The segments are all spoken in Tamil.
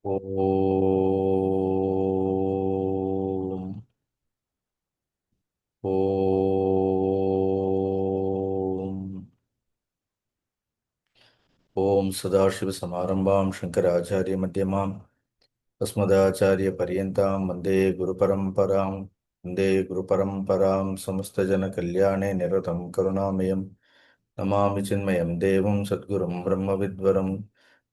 ஓம் ஓம் ஓம் சதாசிவசமாரம்பாம் சங்கராச்சாரிய மத்தியமாம் अस्मदाचार्यपर्यन्तां वन्दे गुरुपरम्परां समस्तजनकल्याणे निरतं करुणामयं नमामि चिन्मयं देवं सद्गुरुं ब्रह्मविद्वरं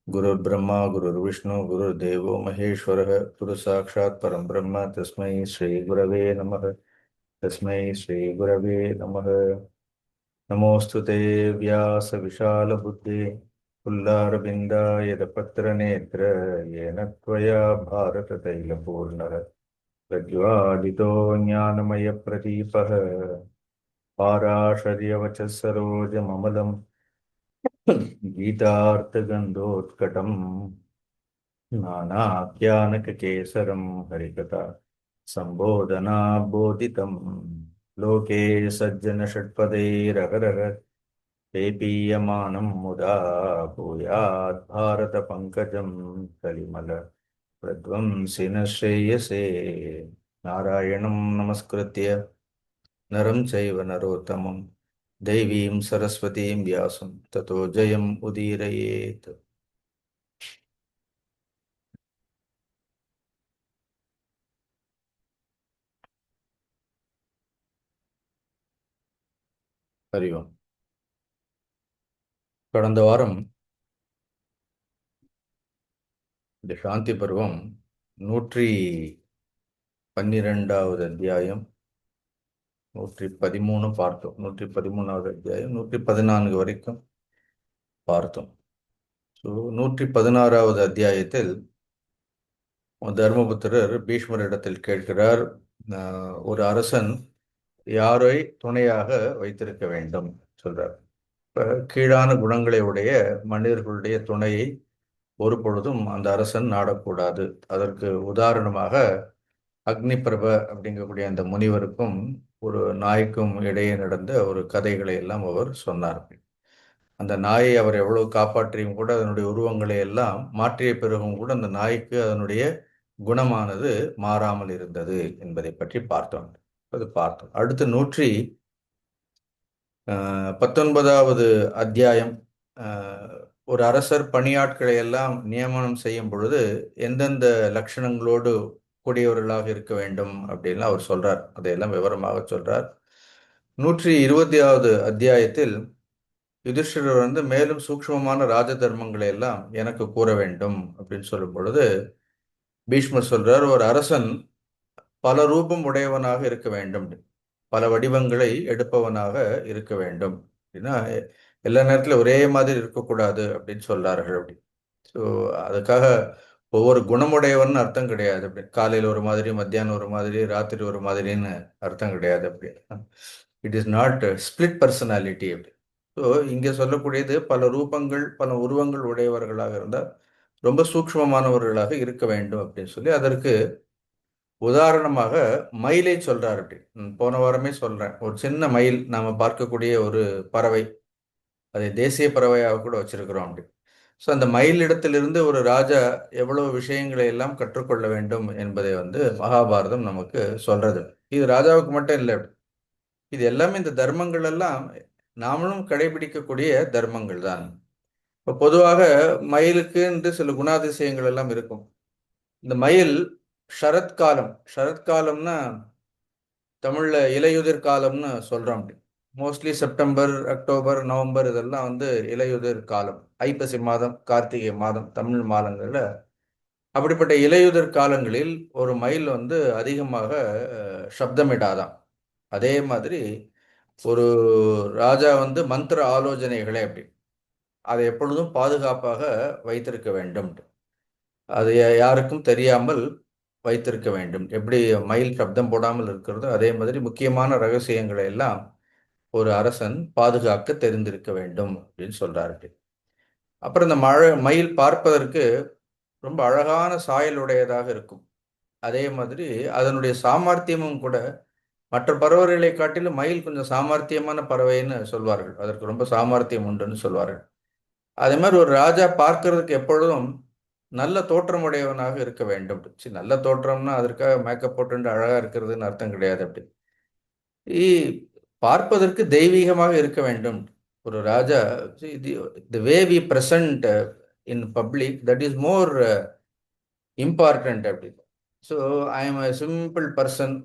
गुरुर्ब्रह्मा गुरुर्विष्णु गुरुर्देवो महेश्वरः गुरुसाक्षात् परं ब्रह्म तस्मै श्रीगुरवे नमः। तस्मै श्रीगुरवे नमः। नमोऽस्तु ते व्यासविशालबुद्धे पुल्लारविन्दायतपत्रनेत्र येन त्वया भारततैलपूर्णः प्रज्वालितो ज्ञानमयप्रदीपः पाराशर्यवचः सरोजममलं गीतार्थगन्धोत्कटम् नानाख्यानककेसरं हरिकथा सम्बोधना बोधितं लोके सज्जनषट्पदैरहरः पेपीयमानं मुदा भूयात् भारतपङ्कजं कलिमल प्रध्वंसिन श्रेयसे नारायणं नमस्कृत्य नरं चैव नरोत्तमं देवीं सरस्वतीं व्यासं ततो जयम् उदीरयेत्। हरि ओम्. கடந்த வாரம் இந்த சாந்தி பருவம் 112வது அத்தியாயம் 113 பார்த்தோம். 113வது அத்தியாயம் 114 வரைக்கும் பார்த்தோம். ஸோ 116வது அத்தியாயத்தில் தர்மபுத்திரர் பீஷ்மரிடத்தில் கேட்கிறார், ஒரு அரசன் யாரை துணையாக வைத்திருக்க வேண்டும் சொல்றார். கீழான குணங்களை உடைய மனிதர்களுடைய துணையை ஒரு பொழுதும் அந்த அரசன் நாடக்கூடாது. அதற்கு உதாரணமாக அக்னி பிரப அப்படிங்கக்கூடிய அந்த முனிவருக்கும் ஒரு நாய்க்கும் இடையே நடந்த ஒரு கதைகளை எல்லாம் அவர் சொன்னார். அந்த நாயை அவர் எவ்வளவு காப்பாற்றியும் கூட அதனுடைய உருவங்களை எல்லாம் மாற்றிய பிறகும் கூட அந்த நாய்க்கு அதனுடைய குணமானது மாறாமல் இருந்தது என்பதை பற்றி பார்த்தோம். அது பார்த்தோம். அடுத்து 119வது அத்தியாயம், ஒரு அரசர் பணியாட்களை எல்லாம் நியமனம் செய்யும் பொழுது எந்தெந்த லட்சணங்களோடு கூடியவர்களாக இருக்க வேண்டும் அப்படின்லாம் அவர் சொல்றார். அதையெல்லாம் விவரமாக சொல்றார். 120வது அத்தியாயத்தில் யுதிஷ்டிரர் மேலும் சூக்ஷ்மமான ராஜ தர்மங்களை எல்லாம் எனக்கு கூற வேண்டும் அப்படின்னு சொல்லும் பொழுது பீஷ்மர் சொல்றார், ஒரு அரசன் பல ரூபம் உடையவனாக இருக்க வேண்டும், பல வடிவங்களை எடுப்பவனாக இருக்க வேண்டும். அப்படின்னா எல்லா நேரத்திலும் ஒரே மாதிரி இருக்கக்கூடாது அப்படின்னு சொல்றார்கள். அப்படி ஸோ அதுக்காக ஒவ்வொரு குணமுடையவன் அர்த்தம் கிடையாது. அப்படி காலையில் ஒரு மாதிரி, மத்தியானம் ஒரு மாதிரி, ராத்திரி ஒரு மாதிரின்னு அர்த்தம் கிடையாது. அப்படி it is not split personality. அப்படி ஸோ இங்கே சொல்லக்கூடியது பல ரூபங்கள் பல உருவங்கள் உடையவர்களாக இருந்தால் ரொம்ப சூக்ஷ்மமானவர்களாக இருக்க வேண்டும் அப்படின்னு சொல்லி அதற்கு உதாரணமாக மயிலை சொல்றார். அப்படி போன வாரமே சொல்றேன், ஒரு சின்ன மயில் நாம பார்க்கக்கூடிய ஒரு பறவை, அதை தேசிய பறவையாக கூட வச்சிருக்கிறோம். அப்படி ஸோ அந்த மயிலிடத்திலிருந்து ஒரு ராஜா எவ்வளவு விஷயங்களை எல்லாம் கற்றுக்கொள்ள வேண்டும் என்பதை மகாபாரதம் நமக்கு சொல்றது. இது ராஜாவுக்கு மட்டும் இல்லை, இது எல்லாமே இந்த தர்மங்கள் எல்லாம் நாமளும் கடைபிடிக்கக்கூடிய தர்மங்கள் தான். இப்போ பொதுவாக மயிலுக்கு என்று சில குணாதிசயங்கள் எல்லாம் இருக்கும். இந்த மயில் சரத்காலம், சரத்காலம்னா தமிழ்ல இலையுதிர் காலம்னு சொல்றோம். அப்படி மோஸ்ட்லி செப்டம்பர், அக்டோபர், நவம்பர் இதெல்லாம் இலையுதிர் காலம். ஐப்பசி மாதம், கார்த்திகை மாதம், தமிழ் மாதங்கள்ல அப்படிப்பட்ட இலையுதிர் காலங்களில் ஒரு மயில் அதிகமாக சப்தமிடாதான். அதே மாதிரி ஒரு ராஜா மந்திர ஆலோசனைகளை அப்படி அதை எப்பொழுதும் பாதுகாப்பாக வைத்திருக்க வேண்டும், அது யாருக்கும் தெரியாமல் வைத்திருக்க வேண்டும். எப்படி மயில் சப்தம் போடாமல் இருக்கிறதோ அதே மாதிரி முக்கியமான ரகசியங்களை எல்லாம் ஒரு அரசன் பாதுகாக்க தெரிந்திருக்க வேண்டும் அப்படின்னு சொல்றாரு. அப்புறம் இந்த மயில் பார்ப்பதற்கு ரொம்ப அழகான சாயல் உடையதாக இருக்கும். அதே மாதிரி அதனுடைய சாமர்த்தியமும் கூட மற்ற பறவைகளை காட்டிலும் மயில் கொஞ்சம் சாமர்த்தியமான பறவைன்னு சொல்வார்கள். அதற்கு ரொம்ப சாமர்த்தியம் உண்டுன்னு சொல்வார்கள். அதே மாதிரி ஒரு ராஜா பார்க்கறதுக்கு எப்பொழுதும் நல்ல தோற்றமுடையவனாக இருக்க வேண்டும். சரி, நல்ல தோற்றம்னா அதற்காக மேக்கப் போட்டு அழகா இருக்கிறதுன்னு அர்த்தம் கிடையாது. அப்படி பார்ப்பதற்கு தெய்வீகமாக இருக்க வேண்டும். ஒரு ராஜா, the way we present in public, that is more important அப்படி. So I am a simple person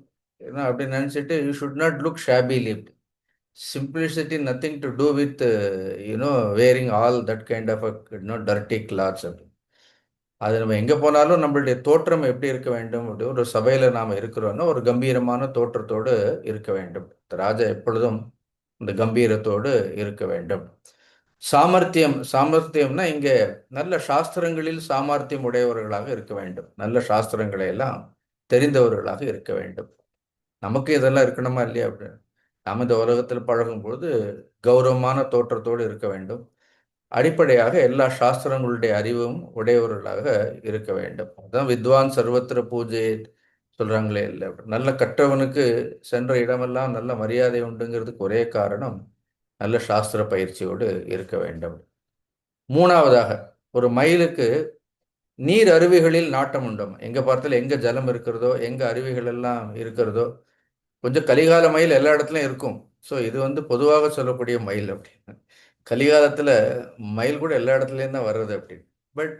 அப்படின்னு நினச்சிட்டு you should not look shabbily. Simplicity nothing to do with wearing all that kind of dirty clothes அப்படி. அது நம்ம எங்கே போனாலும் நம்மளுடைய தோற்றம் எப்படி இருக்க வேண்டும் அப்படி. ஒரு சபையில் நாம் இருக்கிறோன்னா ஒரு கம்பீரமான தோற்றத்தோடு இருக்க வேண்டும். ராஜா எப்பொழுதும் இந்த கம்பீரத்தோடு இருக்க வேண்டும். சாமர்த்தியம், சாமர்த்தியம்னா இங்கே நல்ல சாஸ்திரங்களில் சாமர்த்தியம் உடையவர்களாக இருக்க வேண்டும். நல்ல சாஸ்திரங்களை எல்லாம் தெரிந்தவர்களாக இருக்க வேண்டும். நமக்கு இதெல்லாம் இருக்கணுமா இல்லையா அப்படின்னு. நாம் இந்த உலகத்தில் பழகும்பொழுது கௌரவமான தோற்றத்தோடு இருக்க வேண்டும். அடிப்படையாக எல்லா சாஸ்திரங்களுடைய அறிவும் உடையவர்களாக இருக்க வேண்டும். அதுதான் வித்வான் சர்வத்திர பூஜை சொல்றாங்களே இல்லை. நல்ல கற்றவனுக்கு சென்ற இடமெல்லாம் நல்ல மரியாதை உண்டுங்கிறதுக்கு ஒரே காரணம் நல்ல சாஸ்திர பயிற்சியோடு இருக்க வேண்டும். மூணாவதாக, ஒரு மயிலுக்கு நீர் அருவிகளில் நாட்டம் உண்டும். எங்க பார்த்தாலும் எங்க ஜலம் இருக்கிறதோ, எங்க அருவிகள் எல்லாம் இருக்கிறதோ, கொஞ்சம் கலிகால மயில் எல்லா இடத்துலையும் இருக்கும். ஸோ இது பொதுவாக சொல்லக்கூடிய மயில் அப்படின்னு. கலிகாலத்தில் மயில் கூட எல்லா இடத்துலையும் தான் வர்றது அப்படின்னு. பட்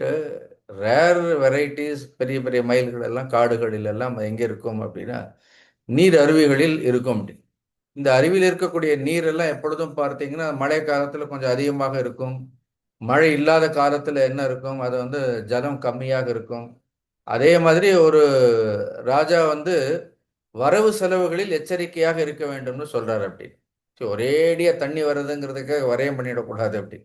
ரேர் வெரைட்டிஸ், பெரிய பெரிய மயில்கள் எல்லாம் காடுகளில் எல்லாம் எங்கே இருக்கும் அப்படின்னா நீர் அருவிகளில் இருக்கும் அப்படி. இந்த அருவியில் இருக்கக்கூடிய நீர் எல்லாம் எப்பொழுதும் பார்த்தீங்கன்னா மழை காலத்தில் கொஞ்சம் அதிகமாக இருக்கும். மழை இல்லாத காலத்தில் என்ன இருக்கும், அது ஜலம் கம்மியாக இருக்கும். அதே மாதிரி ஒரு ராஜா வரவு செலவுகளில் எச்சரிக்கையாக இருக்க வேண்டும்னு சொல்றாரு அப்படி. ஸோ ஒரேடியாக தண்ணி வருதுங்கிறதுக்காக வரையம் பண்ணிடக்கூடாது அப்படி.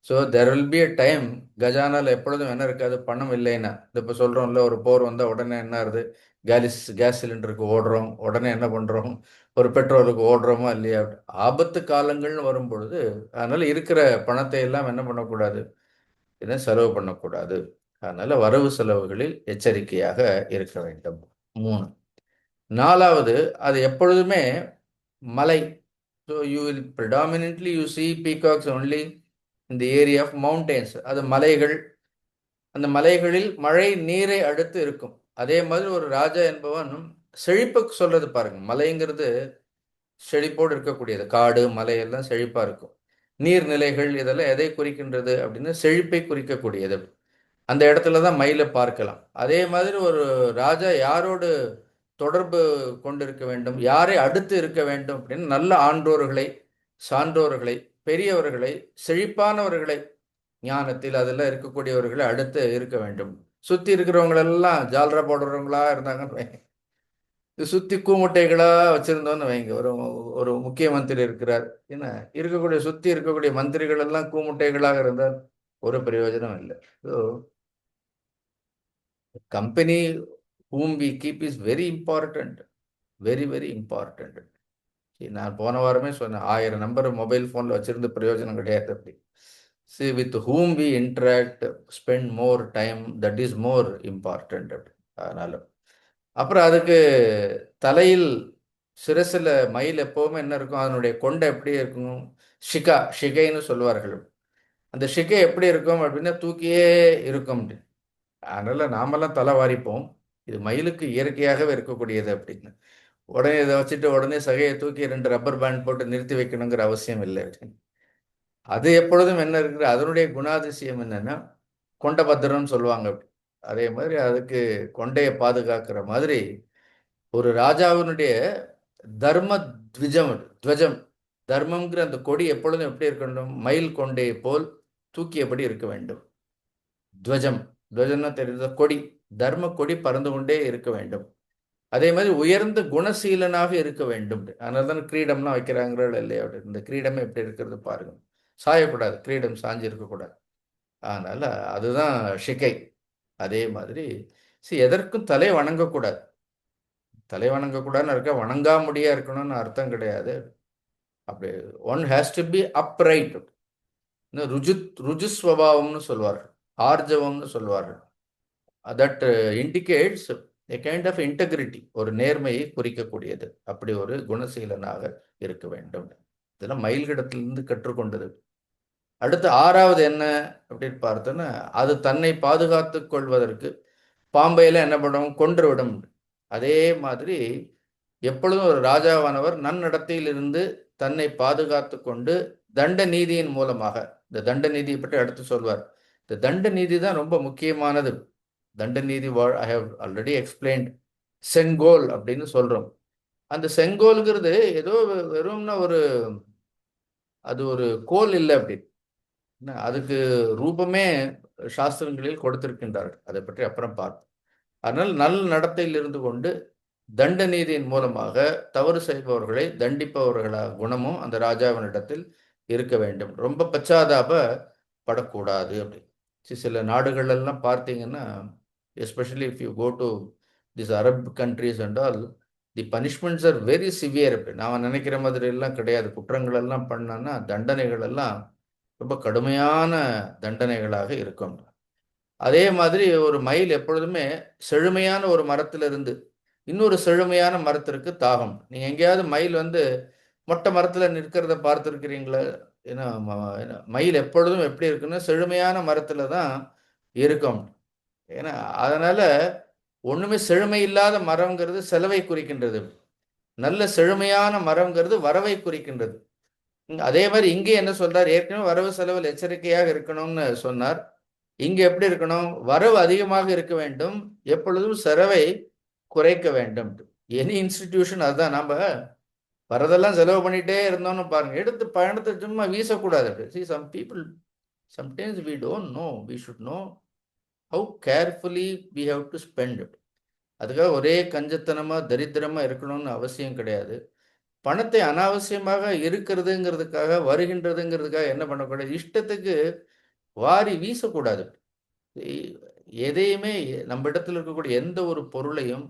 So there will be a time, கஜானாவில் எப்பொழுதும் என்ன இருக்காது, பணம் இல்லைன்னா. இப்போ சொல்கிறோம்ல, ஒரு போர் வந்தால் உடனே என்ன ஆகுது, கேஸ் சிலிண்டருக்கு ஓடுறோம், உடனே என்ன பண்ணுறோம், ஒரு பெட்ரோலுக்கு ஓடுறோமா இல்லையா. ஆபத்து காலங்கள்னு வரும் பொழுது அதனால் இருக்கிற பணத்தை எல்லாம் என்ன பண்ணக்கூடாது, என்ன செலவு பண்ணக்கூடாது. அதனால் வரவு செலவுகளில் எச்சரிக்கையாக இருக்க வேண்டும். 3. 4வது, அது எப்பொழுதுமே மலை. So you will predominantly you see peacocks only இந்த ஏரியா ஆஃப் மவுண்டெயின்ஸ். அது மலைகள், அந்த மலைகளில் மழை நீரை அடுத்து இருக்கும். அதே மாதிரி ஒரு ராஜா என்பவன் செழிப்புக்கு சொல்றது பாருங்க. மலைங்கிறது செழிப்போடு இருக்கக்கூடியது. காடு மலை எல்லாம் செழிப்பா இருக்கும். நீர்நிலைகள் இதெல்லாம் எதை குறிக்கின்றது அப்படின்னா செழிப்பை குறிக்கக்கூடியது. அந்த இடத்துல தான் மயிலை பார்க்கலாம். அதே மாதிரி ஒரு ராஜா யாரோடு தொடர்பு கொண்டிருக்க வேண்டும், யாரை அடுத்து இருக்க வேண்டும் அப்படின்னு நல்ல ஆன்றோர்களை, சான்றோர்களை, பெரியவர்களை, செழிப்பானவர்களை, ஞானத்தில் அதெல்லாம் இருக்கக்கூடியவர்களை அடுத்து இருக்க வேண்டும். சுற்றி இருக்கிறவங்களெல்லாம் ஜால்ரா போடுறவங்களா இருந்தாங்கன்னு வைங்க, இது சுற்றி கூமுட்டைகளா வச்சிருந்தோன்னு வைங்க. ஒரு ஒரு முக்கிய மந்திரி இருக்கிறார், என்ன இருக்கக்கூடிய சுற்றி இருக்கக்கூடிய மந்திரிகள் எல்லாம் கூமுட்டைகளாக இருந்தால் ஒரு பிரயோஜனம் இல்லை. So company whom we keep is very important, very very important. நான் போன வாரமே சொன்னேன், 1000 நம்பர் மொபைல் ஃபோனில் வச்சிருந்து பிரயோஜனம் கிடையாது அப்படி. See with whom we interact, spend more time, that is more important அப்படி. அதனால அப்புறம் அதுக்கு தலையில் சிரசில் மயில் எப்போவுமே என்ன இருக்கும், அதனுடைய கொண்டை எப்படி இருக்கும், ஷிகைன்னு சொல்லுவார்கள். அந்த ஷிகை எப்படி இருக்கும் அப்படின்னா தூக்கியே இருக்கும் அப்படி. அதனால நாமெல்லாம் தலை வாரிப்போம், இது மயிலுக்கு இயற்கையாகவே இருக்கக்கூடியது அப்படின்னு. உடனே இதை வச்சுட்டு உடனே சகையை தூக்கி 2 ரப்பர் பேண்ட் போட்டு நிறுத்தி வைக்கணுங்கிற அவசியம் இல்லை. அது எப்பொழுதும் என்ன இருக்குது, அதனுடைய குணாதிசயம் என்னன்னா கொண்ட பத்திரம்னு சொல்லுவாங்க. அதே மாதிரி அதுக்கு கொண்டையை பாதுகாக்கிற மாதிரி ஒரு ராஜாவினுடைய தர்ம துவஜம், தர்மம்ங்கிற அந்த கொடி எப்பொழுதும் எப்படி இருக்கணும், மயில் கொண்டையை போல் தூக்கியபடி இருக்க வேண்டும். துவஜம்னா தெரியுது, கொடி, தர்ம கொடி பறந்து கொண்டே இருக்க வேண்டும். அதே மாதிரி உயர்ந்த குணசீலனாக இருக்க வேண்டும். அதனால தான் கிரீடம்லாம் வைக்கிறாங்களோ இல்லையா, இந்த கிரீடமே எப்படி இருக்கிறது பாருங்க. சாயக்கூடாது, கிரீடம் சாஞ்சி இருக்கக்கூடாது. அதனால அதுதான் ஷிகை. அதே மாதிரி எதற்கும் தலை வணங்கக்கூடாது. தலை வணங்கக்கூடாதுன்னு இருக்க, வணங்காமுடியா இருக்கணும்னு அர்த்தம் கிடையாது. அப்படி one has to be upright. ருஜுஸ்வபாவம்னு சொல்வார்கள், ஆர்ஜவம்னு சொல்வார்கள். That indicates a kind of integrity, ஒரு நேர்மையை குறிக்கக்கூடியது. அப்படி ஒரு குணசீலனாக இருக்க வேண்டும். இதெல்லாம் மயில்கிடத்திலிருந்து கற்றுக்கொண்டது. அடுத்து ஆறாவது என்ன அப்படின்னு பார்த்தோன்னா, அது தன்னை பாதுகாத்துக் கொள்வதற்கு பாம்பையெல்லாம் என்ன பண்ணும்? கொன்று விடும். அதே மாதிரி எப்பொழுதும் ஒரு ராஜாவானவர் நன்னடத்தையில் இருந்து தன்னை பாதுகாத்து கொண்டு தண்ட நீதியின் மூலமாக, இந்த தண்ட நீதியை பற்றி அடுத்து சொல்வார். இந்த தண்ட நீதி தான் ரொம்ப முக்கியமானது. தண்ட நீதி ஐ ஹவ் ஆல்ரெடி எக்ஸ்பிளைன்ட். செங்கோல் அப்படின்னு சொல்றோம். அந்த செங்கோல்ங்கிறது ஏதோ வெறும்னா அது ஒரு கோல் இல்லை அப்படி. அதுக்கு ரூபமே சாஸ்திரங்களில் கொடுத்திருக்கின்றார்கள். அதை பற்றி அப்புறம் பார்ப்போம். அதனால் நல் நடத்தையில் இருந்து கொண்டு தண்ட நீதியின் மூலமாக தவறு செய்பவர்களை தண்டிப்பவர்களாக குணமும் அந்த ராஜாவினிடத்தில் இருக்க வேண்டும். ரொம்ப பச்சாதாப படக்கூடாது அப்படி. சில நாடுகள் எல்லாம் பார்த்தீங்கன்னா, especially if you go to this Arab countries and all, the punishments are very severe. அப்படி நாம் நினைக்கிற மாதிரி எல்லாம் கிடையாது. குற்றங்கள் எல்லாம் பண்ணான்னா தண்டனைகள் எல்லாம் ரொம்ப கடுமையான தண்டனைகளாக இருக்கும். அதே மாதிரி ஒரு மயில் எப்பொழுதுமே செழுமையான ஒரு மரத்திலிருந்து இன்னொரு செழுமையான மரத்திற்கு தாகம். நீங்க எங்கேயாவது மயில் மொட்டை மரத்துல நிற்கிறத பார்த்துருக்கிறீங்களா? ஏன்னா மயில் எப்பொழுதும் எப்படி இருக்குன்னா செழுமையான மரத்துல தான் இருக்கும். ஏன்னா அதனால ஒண்ணுமே செழுமை இல்லாத மரம்ங்கிறது செலவை குறிக்கின்றது. நல்ல செழுமையான மரம்ங்கிறது வரவை குறிக்கின்றது. அதே மாதிரி இங்கே என்ன சொல்றார்? ஏற்கனவே வரவு செலவில் எச்சரிக்கையாக இருக்கணும்னு சொன்னார். இங்க எப்படி இருக்கணும்? வரவு அதிகமாக இருக்க வேண்டும், எப்பொழுதும் செலவை குறைக்க வேண்டும். எனி இன்ஸ்டிடியூஷன் அதுதான். நம்ம வரதெல்லாம் செலவு பண்ணிட்டே இருந்தோம்னு பாருங்க, எடுத்து பயணத்தை சும்மா வீசக்கூடாது. See, some people sometimes we don't know. We should know how carefully we have to spend it. அதுக்காக ஒரே கஞ்சத்தனமா தரித்திரமா இருக்கணும்னு அவசியம் கிடையாது. பணத்தை அனாவசியமாக இருக்கிறதுங்கிறதுக்காக வருகின்றதுங்கிறதுக்காக என்ன பண்ணக்கூடாது? இஷ்டத்துக்கு வாரி வீசக்கூடாது. எதையுமே நம்ம இடத்துல இருக்கக்கூடிய எந்த ஒரு பொருளையும்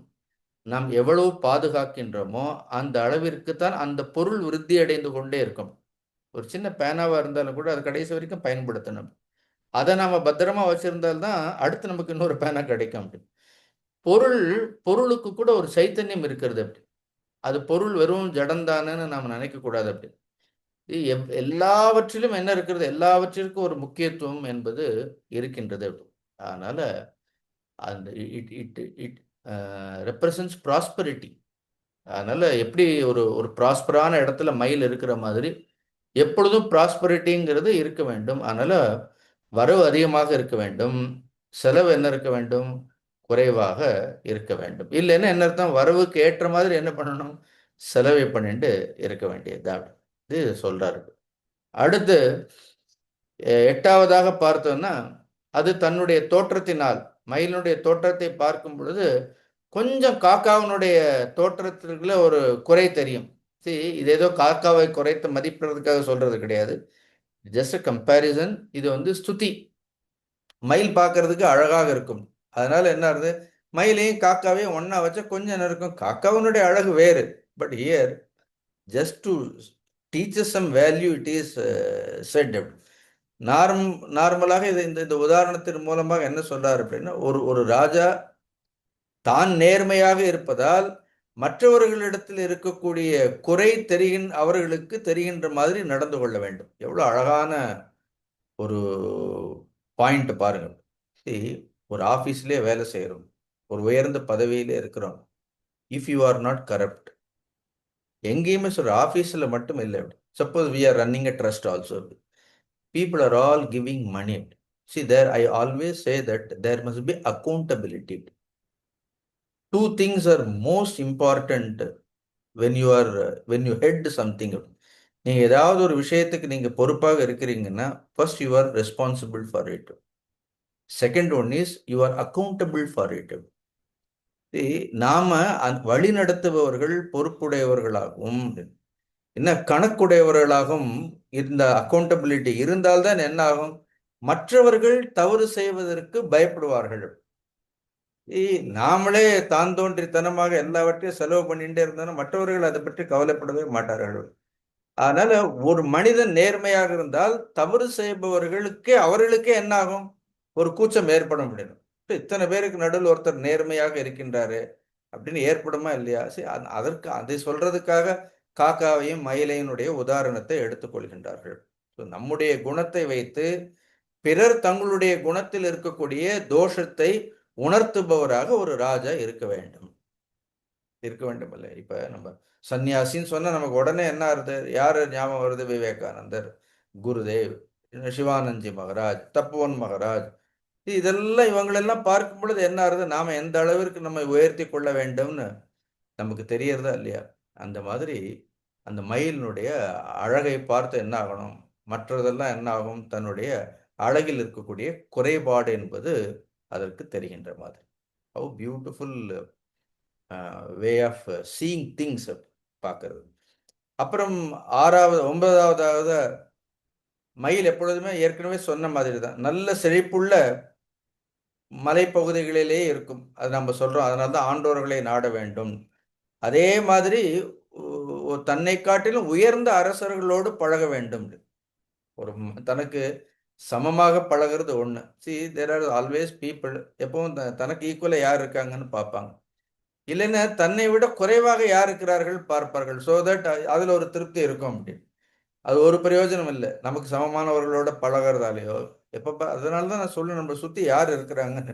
நாம் எவ்வளவு பாதுகாக்கின்றோமோ அந்த அளவிற்கு தான் அந்த பொருள் விருத்தி அடைந்து கொண்டே இருக்கும். ஒரு சின்ன பேனாவா இருந்தாலும் கூட அது கடைசி வரைக்கும் பயன்படுத்தணும். அதை நாம பத்திரமா வச்சிருந்தால்தான் அடுத்து நமக்கு இன்னொரு பேனா கிடைக்கும். அப்படி பொருளுக்கு கூட ஒரு சைத்தன்யம் இருக்கிறது. அப்படி அது பொருள் வெறும் ஜடந்தானு நாம் நினைக்க கூடாது. அப்படி எல்லாவற்றிலும் என்ன இருக்கிறது? எல்லாவற்றிற்கும் ஒரு முக்கியத்துவம் என்பது இருக்கின்றது. அதனால அந்த it it it represents prosperity. அதனால எப்படி ஒரு ஒரு ப்ராஸ்பரான இடத்துல மயில் இருக்கிற மாதிரி எப்பொழுதும் ப்ராஸ்பரிட்டிங்கிறது இருக்க வேண்டும். அதனால வரவு அதிகமாக இருக்க வேண்டும், செலவு என்ன இருக்க வேண்டும்? குறைவாக இருக்க வேண்டும். இல்லைன்னா என்ன அர்த்தம்? வரவுக்கு ஏற்ற மாதிரி என்ன பண்ணணும்? செலவை பண்ணிட்டு இருக்க வேண்டியது இது சொல்றாரு. அடுத்து எட்டாவதாக பார்த்தோம்னா, அது தன்னுடைய தோற்றத்தினால், மயிலினுடைய தோற்றத்தை பார்க்கும் பொழுது கொஞ்சம் காக்காவினுடைய தோற்றத்திற்குள்ள ஒரு குறை தெரியும். இது ஏதோ காக்காவை குறைத்து மதிப்பிடுறதுக்காக சொல்றது கிடையாது. Just comparison. இது ஸ்துதி. மயில் பார்க்கறதுக்கு அழகாக இருக்கும். அதனால என்ன ஆகுது? மயிலையும் காக்காவையும் ஒன்னா வச்சா கொஞ்சம் என்ன இருக்கும்? காக்காவினுடைய அழகு வேறு. But here just to teach some value it is set. நார்மலாக இந்த உதாரணத்தின் மூலமாக என்ன சொல்றாரு அப்படின்னா, ஒரு ராஜா தான் நேர்மையாக இருப்பதால் மற்றவர்களிடத்தில் இருக்கக்கூடிய குறை அவர்களுக்கு தெரிகின்ற மாதிரி நடந்து கொள்ள வேண்டும். எவ்வளவு அழகான ஒரு பாயிண்ட் பாருங்க. ஒரு ஆபீஸ்லயே வேலை செய்யறோம், ஒரு உயர்ந்த பதவியிலே இருக்கிறோம். If you are not corrupt, எங்கேயுமே சொல்ற ஆபீஸ்ல மட்டும் இல்லை. Suppose we are running a trust also, people are all giving money. See, there I always say that there must be accountability. Two things are most important when you head something. நீங்க ஏதாவது ஒரு விஷயத்துக்கு நீங்க பொறுப்பாக இருக்கிறீங்கன்னா, first you are responsible for it. Second one is you are accountable for it. நாம வழி நடத்துபவர்கள் பொறுப்புடையவர்களாகவும் என்ன கணக்குடையவர்களாகவும் இந்த அக்கௌண்டபிலிட்டி இருந்தால்தான் என்ன ஆகும்? மற்றவர்கள் தவறு செய்வதற்கு பயப்படுவார்கள். நாமளே தான் தோன்றித்தனமாக எல்லாவற்றையும் செலவு பண்ணிட்டே இருந்தாலும் மற்றவர்கள் அதை பற்றி கவலைப்படவே மாட்டார்கள். அதனால ஒரு மனிதன் நேர்மையாக இருந்தால் தவறு செய்பவர்களுக்கே அவர்களுக்கே என்ன ஆகும்? ஒரு கூச்சம் ஏற்பட முடியும். இத்தனை பேருக்கு நடுவில் ஒருத்தர் நேர்மையாக இருக்கின்றாரு அப்படின்னு ஏற்படுமா இல்லையா? அதற்கு அதை சொல்றதுக்காக காக்காவையும் மயிலையினுடைய உதாரணத்தை எடுத்துக்கொள்கின்றார்கள். நம்முடைய குணத்தை வைத்து பிறர் தங்களுடைய குணத்தில் இருக்கக்கூடிய தோஷத்தை உணர்த்துபவராக ஒரு ராஜா இருக்க வேண்டும். இருக்க வேண்டும் இல்லை. இப்ப நம்ம சன்னியாசின்னு சொன்னா நமக்கு உடனே என்ன ஆறுது? யாரு ஞாபகம் வருது? விவேகானந்தர், குருதேவ், சிவானந்தி மகராஜ், தப்போன் மகராஜ். இதெல்லாம் இவங்களெல்லாம் பார்க்கும் பொழுது என்ன ஆறுது? நாம எந்த அளவிற்கு நம்ம உயர்த்தி கொள்ள வேண்டும்னு நமக்கு தெரியறதா இல்லையா? அந்த மாதிரி அந்த மயிலினுடைய அழகை பார்த்து என்ன ஆகணும்? மற்றதெல்லாம் என்ன ஆகும்? தன்னுடைய அழகில் இருக்கக்கூடிய குறைபாடு என்பது அதற்கு தெரிகின்ற மாதிரி. How beautiful way of seeing things பார்க்கறது. அப்புறம் 9வது மயில் எப்பொழுதுமே ஏற்கனவே சொன்ன மாதிரி தான். நல்ல செழிப்புள்ள மலைப்பகுதிகளிலே இருக்கும். அது நம்ம சொல்றோம். அதனால தான் ஆண்டோர்களை நாட வேண்டும். அதே மாதிரி தன்னை காட்டிலும் உயர்ந்த அரசர்களோடு பழக வேண்டும். ஒரு தனக்கு சமமாக பழகிறது ஒண்ணு. There are always people. எப்பவும் தனக்கு ஈக்குவலா யார் இருக்காங்கன்னு பார்ப்பாங்க. இல்லைன்னா தன்னை விட குறைவாக யார் இருக்கிறார்கள் பார்ப்பார்கள். ஸோ தட் அதுல ஒரு திருப்தி இருக்கும் அப்படின்னு. அது ஒரு பிரயோஜனம் இல்லை. நமக்கு சமமானவர்களோட பழகிறதாலேயோ அதனால தான் நான் சொல்ல நம்ம சுத்தி யார் இருக்கிறாங்கன்னு.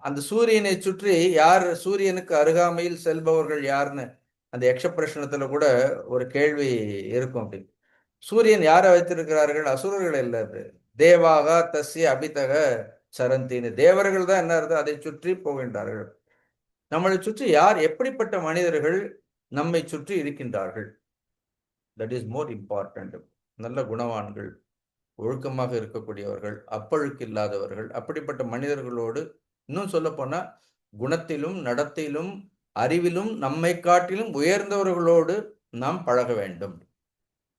அந்த சூரியனை சுற்றி யார், சூரியனுக்கு அருகாமையில் செல்பவர்கள் யாருன்னு அந்த யக்ஷ பிரஷ்னத்துல கூட ஒரு கேள்வி இருக்கும் அப்படின்னு. சூரியன் யாரை வைத்திருக்கிறார்கள்? அசுரர்கள் இல்லை. தேவாக தஸ்ய அபிதக சரந்தின்னு தேவர்கள் தான் என்ன இருக்கு அதை சுற்றி போகின்றார்கள். நம்மளை சுற்றி யார், எப்படிப்பட்ட மனிதர்கள் நம்மை சுற்றி இருக்கின்றார்கள்? That is more important. நல்ல குணவான்கள், ஒழுக்கமாக இருக்கக்கூடியவர்கள், அப்பழுக்கு இல்லாதவர்கள், அப்படிப்பட்ட மனிதர்களோடு, இன்னும் சொல்ல போனா குணத்திலும் நடத்திலும் அறிவிலும் நம்மை காட்டிலும் உயர்ந்தவர்களோடு நாம் பழக வேண்டும்.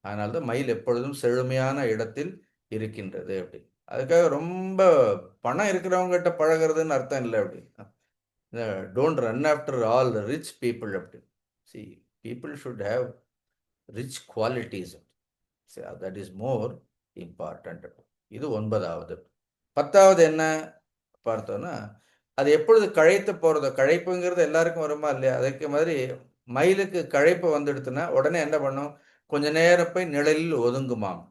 அதனால்தான் மயில் எப்பொழுதும் செழுமையான இடத்தில் இருக்கின்றது அப்படி. அதுக்காக ரொம்ப பணம் இருக்கிறவங்க கிட்ட பழகிறதுன்னு அர்த்தம் இல்லை அப்படி. Don't run after all the rich people அப்படி. See people should have rich qualities. That is more important. இது 9வது. 10வது என்ன பார்த்தோன்னா, அது எப்பொழுது கழைத்து போறதோ, கழைப்புங்கிறது எல்லாருக்கும் வருமா இல்லையா? அதுக்கு மாதிரி மயிலுக்கு கழைப்பு வந்துடுத்துன்னா உடனே என்ன பண்ணும்? கொஞ்ச நேரம் போய் நிழலில் ஒதுங்குமாம்.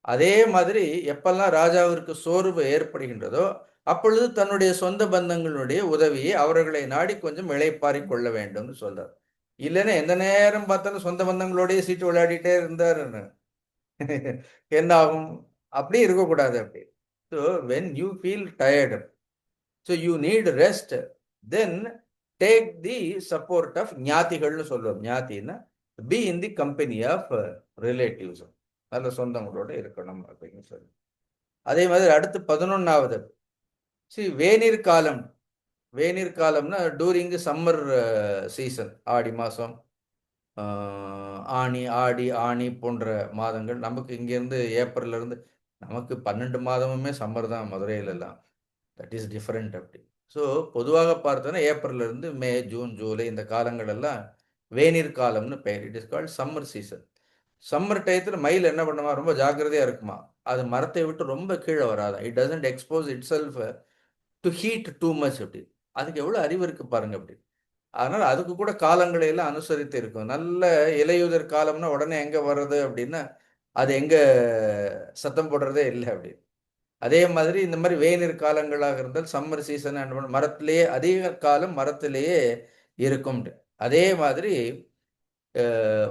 அதே மாதிரி எப்பெல்லாம் ராஜாவிற்கு சோர்வு ஏற்படுகின்றதோ அப்பொழுது தன்னுடைய சொந்த பந்தங்களுடைய உதவியை அவர்களை நாடி கொஞ்சம் இளைப்பாரி கொள்ள வேண்டும்னு சொல்றார். இல்லைன்னா எந்த நேரம் பார்த்தாலும் சொந்த பந்தங்களோடய சீட்டு விளையாடிட்டே இருந்தாருன்னு என்ன ஆகும்? அப்படி இருக்கக்கூடாது அப்படி. So when you feel tired, so you need rest, then take the support of ஞாத்திகள்னு சொல்லுவோம். ஞாத்தின்னா be in the company of relatives, நல்ல சொந்தங்களோட இருக்கணும் அப்படின்னு சொல்லி. அதே மாதிரி அடுத்து 11வது வேநீர் காலம். வேநீர் காலம்னா டூரிங் தி சம்மர் சீசன். ஆடி மாதம், ஆடி ஆணி போன்ற மாதங்கள். நமக்கு இங்கேருந்து ஏப்ரல்லேருந்து நமக்கு 12 மாதமுமே சம்மர் தான் மதுரையிலெல்லாம். தட் இஸ் டிஃப்ரெண்ட் அப்படி. ஸோ பொதுவாக பார்த்தோன்னா ஏப்ரல்லேருந்து மே, ஜூன், ஜூலை இந்த காலங்கள் எல்லாம் வேநீர் காலம்னு பெயர். It is called summer season. Summer டயத்தில் மயில் என்ன பண்ணுமா? ரொம்ப ஜாக்கிரதையாக இருக்குமா. அது மரத்தை விட்டு ரொம்ப கீழே வராதான். It doesn't expose itself to heat too much அப்படி. அதுக்கு எவ்வளோ அறிவு இருக்கு பாருங்க அப்படி. அதனால அதுக்கு கூட காலங்களை எல்லாம் அனுசரித்து இருக்கும். நல்ல இலையுதிர் காலம்னா உடனே எங்க வர்றது அப்படின்னா அது எங்க சத்தம் போடுறதே இல்லை அப்படி. அதே மாதிரி இந்த மாதிரி வேநீர் காலங்களாக இருந்தால் சம்மர் சீசன் மரத்திலேயே அதிக காலம் மரத்திலேயே இருக்கும். அதே மாதிரி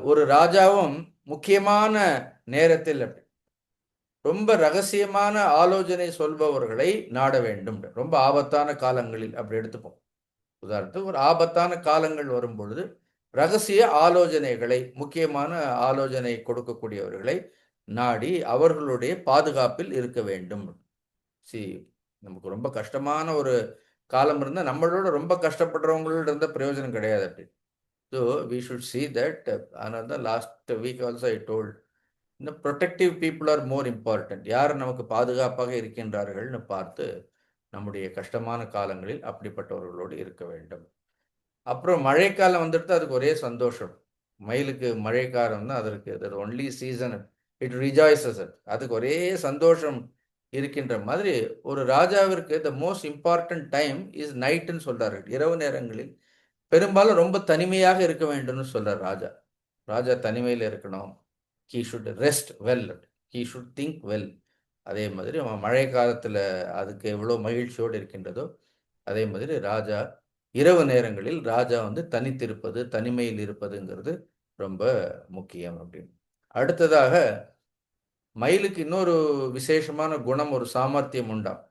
ஒரு ராஜாவும் முக்கியமான நேரத்தில் அப்படி ரொம்ப ரகசியமான ஆலோசனை சொல்பவர்களை நாட வேண்டும். ரொம்ப ஆபத்தான காலங்களில் அப்படி எடுத்துப்போம். உதாரணத்துக்கு ஒரு ஆபத்தான காலங்கள் வரும் பொழுது ரகசிய ஆலோசனைகளை, முக்கியமான ஆலோசனை கொடுக்கக்கூடியவர்களை நாடி அவர்களுடைய பாதுகாப்பில் இருக்க வேண்டும். நமக்கு ரொம்ப கஷ்டமான ஒரு காலம் இருந்தால் நம்மளோட ரொம்ப கஷ்டப்படுறவங்களோட இருந்த பிரயோஜனம் கிடையாது அப்படி. So we should see that. அதனால தான் last week also I told, இந்த protective people are more important. யார் நமக்கு பாதுகாப்பாக இருக்கின்றார்கள்னு பார்த்து நம்முடைய கஷ்டமான காலங்களில் அப்படிப்பட்டவர்களோடு இருக்க வேண்டும். அப்புறம் மழைக்காலம் வந்துட்டு அதுக்கு ஒரே சந்தோஷம். மயிலுக்கு மழைக்காலம் தான் அதற்கு ஒன்லி சீசன். It rejoices. அதுக்கு ஒரே சந்தோஷம் இருக்கின்ற மாதிரி ஒரு ராஜாவிற்கு the most important time is நைட்டுன்னு சொல்றாரு. இரவு நேரங்களில் பெரும்பாலும் ரொம்ப தனிமையாக இருக்க வேண்டும்னு சொல்றார் ராஜா. ராஜா தனிமையில் இருக்கணும். He should rest well, he should think well. அதே மாதிரி மழை காலத்தில் அதுக்கு எவ்வளோ மகிழ்ச்சியோடு இருக்கின்றதோ அதே மாதிரி ராஜா இரவு நேரங்களில் ராஜா வந்து தனித்திருப்பது, தனிமையில் இருப்பதுங்கிறது ரொம்ப முக்கியம் அப்படின்னு. அடுத்ததாக மயிலுக்கு இன்னொரு விசேஷமான குணம், ஒரு சாமர்த்தியம் உண்டாம்.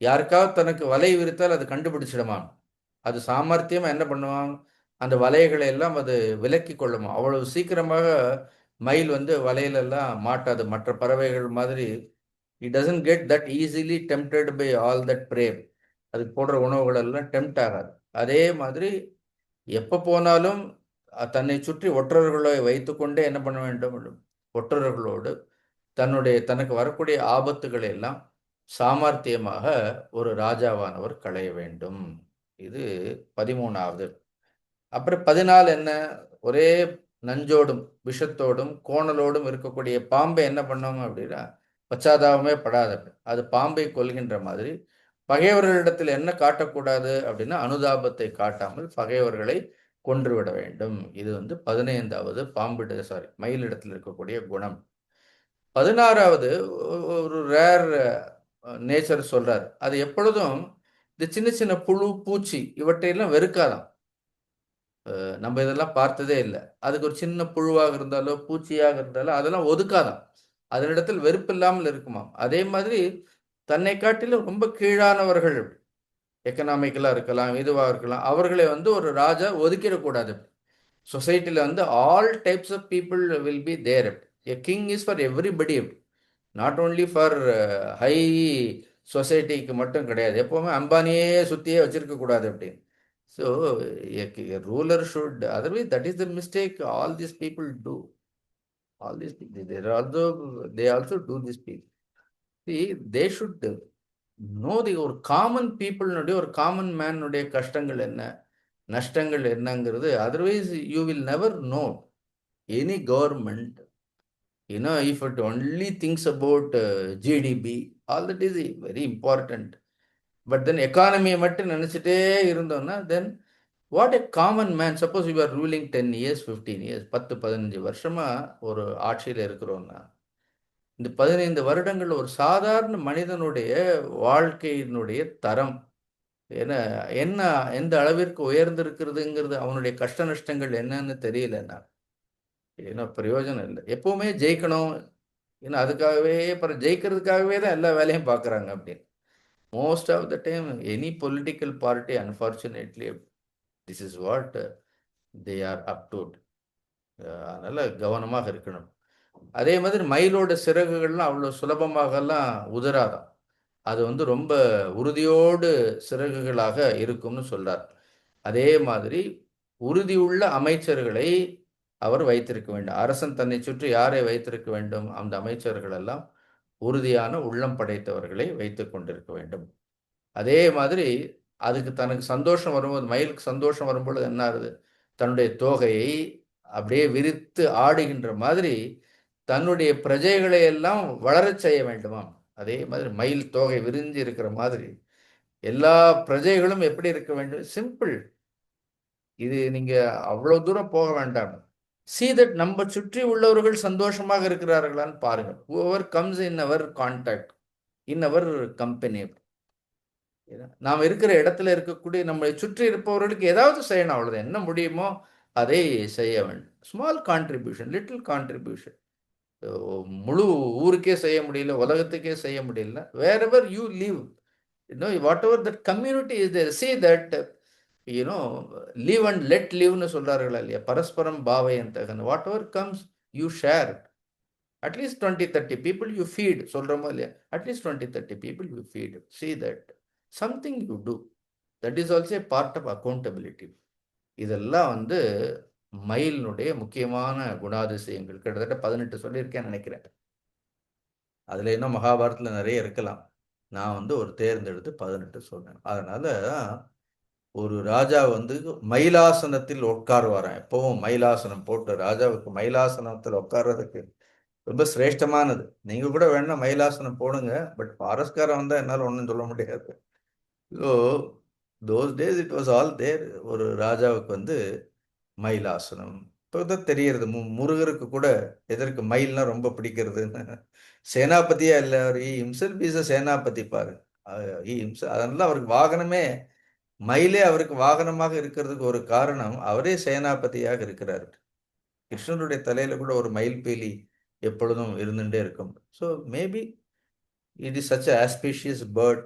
யாருக்காவது தனக்கு வலை விரித்தால் அது கண்டுபிடிச்சிடுமாம். அது சாமர்த்தியமா என்ன பண்ணுவான், அந்த வலைகளை எல்லாம் அது விலக்கி கொள்ளுமா. அவ்வளவு சீக்கிரமாக மயில் வந்து வலையிலெல்லாம் மாட்டாது. மற்ற பறவைகள் மாதிரி it doesn't get that easily tempted by all that prey. அதுக்கு போடுற உணவுகள் எல்லாம் டெம்ப்ட் ஆகாது. அதே மாதிரி எப்போ போனாலும் தன்னை சுற்றி ஒற்றர்களை வைத்துக்கொண்டே என்ன பண்ண வேண்டும், ஒற்றர்களோடு தனக்கு வரக்கூடிய ஆபத்துகளை எல்லாம் சாமர்த்தியமாக ஒரு ராஜாவானவர் களைய வேண்டும். இது 13வது. அப்புறம் 14 என்ன, ஒரே நஞ்சோடும் விஷத்தோடும் கோணலோடும் இருக்கக்கூடிய பாம்பை என்ன பண்ணுவாங்க அப்படின்னா பச்சாதாபமே படாத, அது பாம்பை கொல்கின்ற மாதிரி பகைவர்களிடத்தில் என்ன காட்டக்கூடாது அப்படின்னா அனுதாபத்தை காட்டாமல் பகைவர்களை கொன்றுவிட வேண்டும். இது வந்து 15வது மயிலிடத்தில் இருக்கக்கூடிய குணம். 16வது ஒரு ரேர் நேச்சர் சொல்றார். அது எப்பொழுதும் இந்த சின்ன சின்ன புழு பூச்சி இவற்றையெல்லாம் வெறுக்காதான். நம்ம இதெல்லாம் பார்த்ததே இல்லை. அதுக்கு ஒரு சின்ன புழுவாக இருந்தாலோ பூச்சியாக இருந்தாலோ அதெல்லாம் ஒதுக்காதான். அதனிடத்தில் வெறுப்பு இல்லாமல் இருக்குமாம். அதே மாதிரி தன்னை காட்டிலும் ரொம்ப கீழானவர்கள், எக்கனாமிக்கலா இருக்கலாம், இதுவாக இருக்கலாம், அவர்களை வந்து ஒரு ராஜா ஒதுக்கிடக்கூடாது. சொசைட்டியில் வந்து all types of people will be there. A king is for everybody, not only for high சொசைட்டிக்கு மட்டும் கிடையாது. எப்போவுமே அம்பானியே சுற்றியே வச்சிருக்க கூடாது அப்படின்னு. So ruler should, otherwise that is the mistake all these people do. All these people, they also do this people. See, they should know ஒரு காமன் பீப்புள்னுடைய, ஒரு காமன் மேனுடைய கஷ்டங்கள் என்ன, நஷ்டங்கள் என்னங்கிறது. Otherwise you will never know any government, if it only thinks about GDP, all that is very important. But then எக்கானமியை மட்டும் நினைச்சிட்டே இருந்தோம்னா then what a common man, suppose you are ruling 10 years 15 years 10-15 வருஷமா ஒரு ஆட்சியில் இருக்கிறோம்னா இந்த 15 வருடங்கள் ஒரு சாதாரண மனிதனுடைய வாழ்க்கையினுடைய தரம் என்ன என்ன எந்த அளவிற்கு உயர்ந்திருக்கிறதுங்கிறது, அவனுடைய கஷ்ட நஷ்டங்கள் என்னன்னு தெரியலன்னா ஏன்னா பிரயோஜனம் இல்லை. எப்பவுமே ஜெயிக்கணும், ஏன்னா அதுக்காகவே அப்புறம் ஜெயிக்கிறதுக்காகவே தான் எல்லா வேலையும் பார்க்குறாங்க அப்படின்னு. Most of the time any political party unfortunately this is what they are up to. அதனால கவனமாக இருக்கணும். அதே மாதிரி மயிலோட சிறகுகள்லாம் அவ்வளோ சுலபமாகலாம் உதிராதான். அது வந்து ரொம்ப உறுதியோடு சிறகுகளாக இருக்கும்னு சொல்றார். அதே மாதிரி உறுதியுள்ள அமைச்சர்களை அவர் வைத்திருக்க வேண்டும். அரசன் தன்னை சுற்றி யாரை வைத்திருக்க வேண்டும், அந்த அமைச்சர்கள் எல்லாம் உறுதியான உள்ளம் படைத்தவர்களை வைத்துக் கொண்டிருக்க வேண்டும். அதே மாதிரி அதுக்கு தனக்கு சந்தோஷம் வரும்போது, மயிலுக்கு சந்தோஷம் வரும்பொழுது என்ன ஆகுது, தன்னுடைய தோகையை அப்படியே விரித்து ஆடுகின்ற மாதிரி தன்னுடைய பிரஜைகளை எல்லாம் வளரச் செய்ய வேண்டுமாம். அதே மாதிரி மயில் தோகை விரிஞ்சு இருக்கிற மாதிரி எல்லா பிரஜைகளும் எப்படி இருக்க வேண்டும், சிம்பிள். இது நீங்க அவ்வளவு தூரம் போக வேண்டாம். see that நம்ம சுற்றி உள்ளவர்கள் சந்தோஷமாக இருக்கிறார்களான்னு பாருங்க. whoever comes in our contact, in our company, நாம் இருக்கிற இடத்துல இருக்கக்கூடிய நம்மளை சுற்றி இருப்பவர்களுக்கு ஏதாவது செய்யணும், அவ்வளவுதான். என்ன முடியுமோ அதை செய்ய வேண்டும். Small contribution, little contribution. முழு ஊருக்கே செய்ய முடியல, உலகத்துக்கே செய்ய முடியல, wherever you live, whatever that community is there, see that live and let live னு சொல்றார்களா இல்லையா, பரஸ்பரம் பாவயந்தகன். Whatever comes you share. At least 20-30 people you feed, சொல்றோமோ இல்லையா, at least 20-30 people you feed. See that something you do, that is also a part of accountability. இதெல்லாம் வந்து மயிலினுடைய முக்கியமான குணாதிசயங்கள். கிட்டத்தட்ட 18 சொல்லியிருக்கேன்னு நினைக்கிறேன். அதுல இன்னும் மகாபாரதத்துல நிறைய இருக்கலாம். நான் வந்து ஒரு தேர்ந்தெடுத்து 18 சொன்னேன். அதனால ஒரு ராஜா வந்து மயிலாசனத்தில் உட்காருவாராம். எப்பவும் மயிலாசனம் போட்டு, ராஜாவுக்கு மயிலாசனத்தில் உட்கார்றதுக்கு ரொம்ப சிரேஷ்டமானது. நீங்க கூட வேணா மயிலாசனம் போடுங்க, பட் பாரஸ்காரம் வந்தா என்னால ஒன்றும் சொல்ல முடியாது. So those days it was all there. ஒரு ராஜாவுக்கு வந்து மயிலாசனம், இப்போதான் தெரியறது முருகருக்கு கூட எதற்கு மயில்னா ரொம்ப பிடிக்கிறதுன்னு. சேனாபதியா இல்ல, அவர் ஹிம்செல்ஃப் இஸ் அ சேனாபதி பாரு. அதனால அவருக்கு வாகனமே மயிலே அவருக்கு வாகனமாக இருக்கிறதுக்கு ஒரு காரணம், அவரே சேனாபதியாக இருக்கிறார். கிருஷ்ணருடைய தலையில கூட ஒரு மயில் பீலி எப்பொழுதும் இருந்துட்டே இருக்கும். So maybe it is such auspicious bird.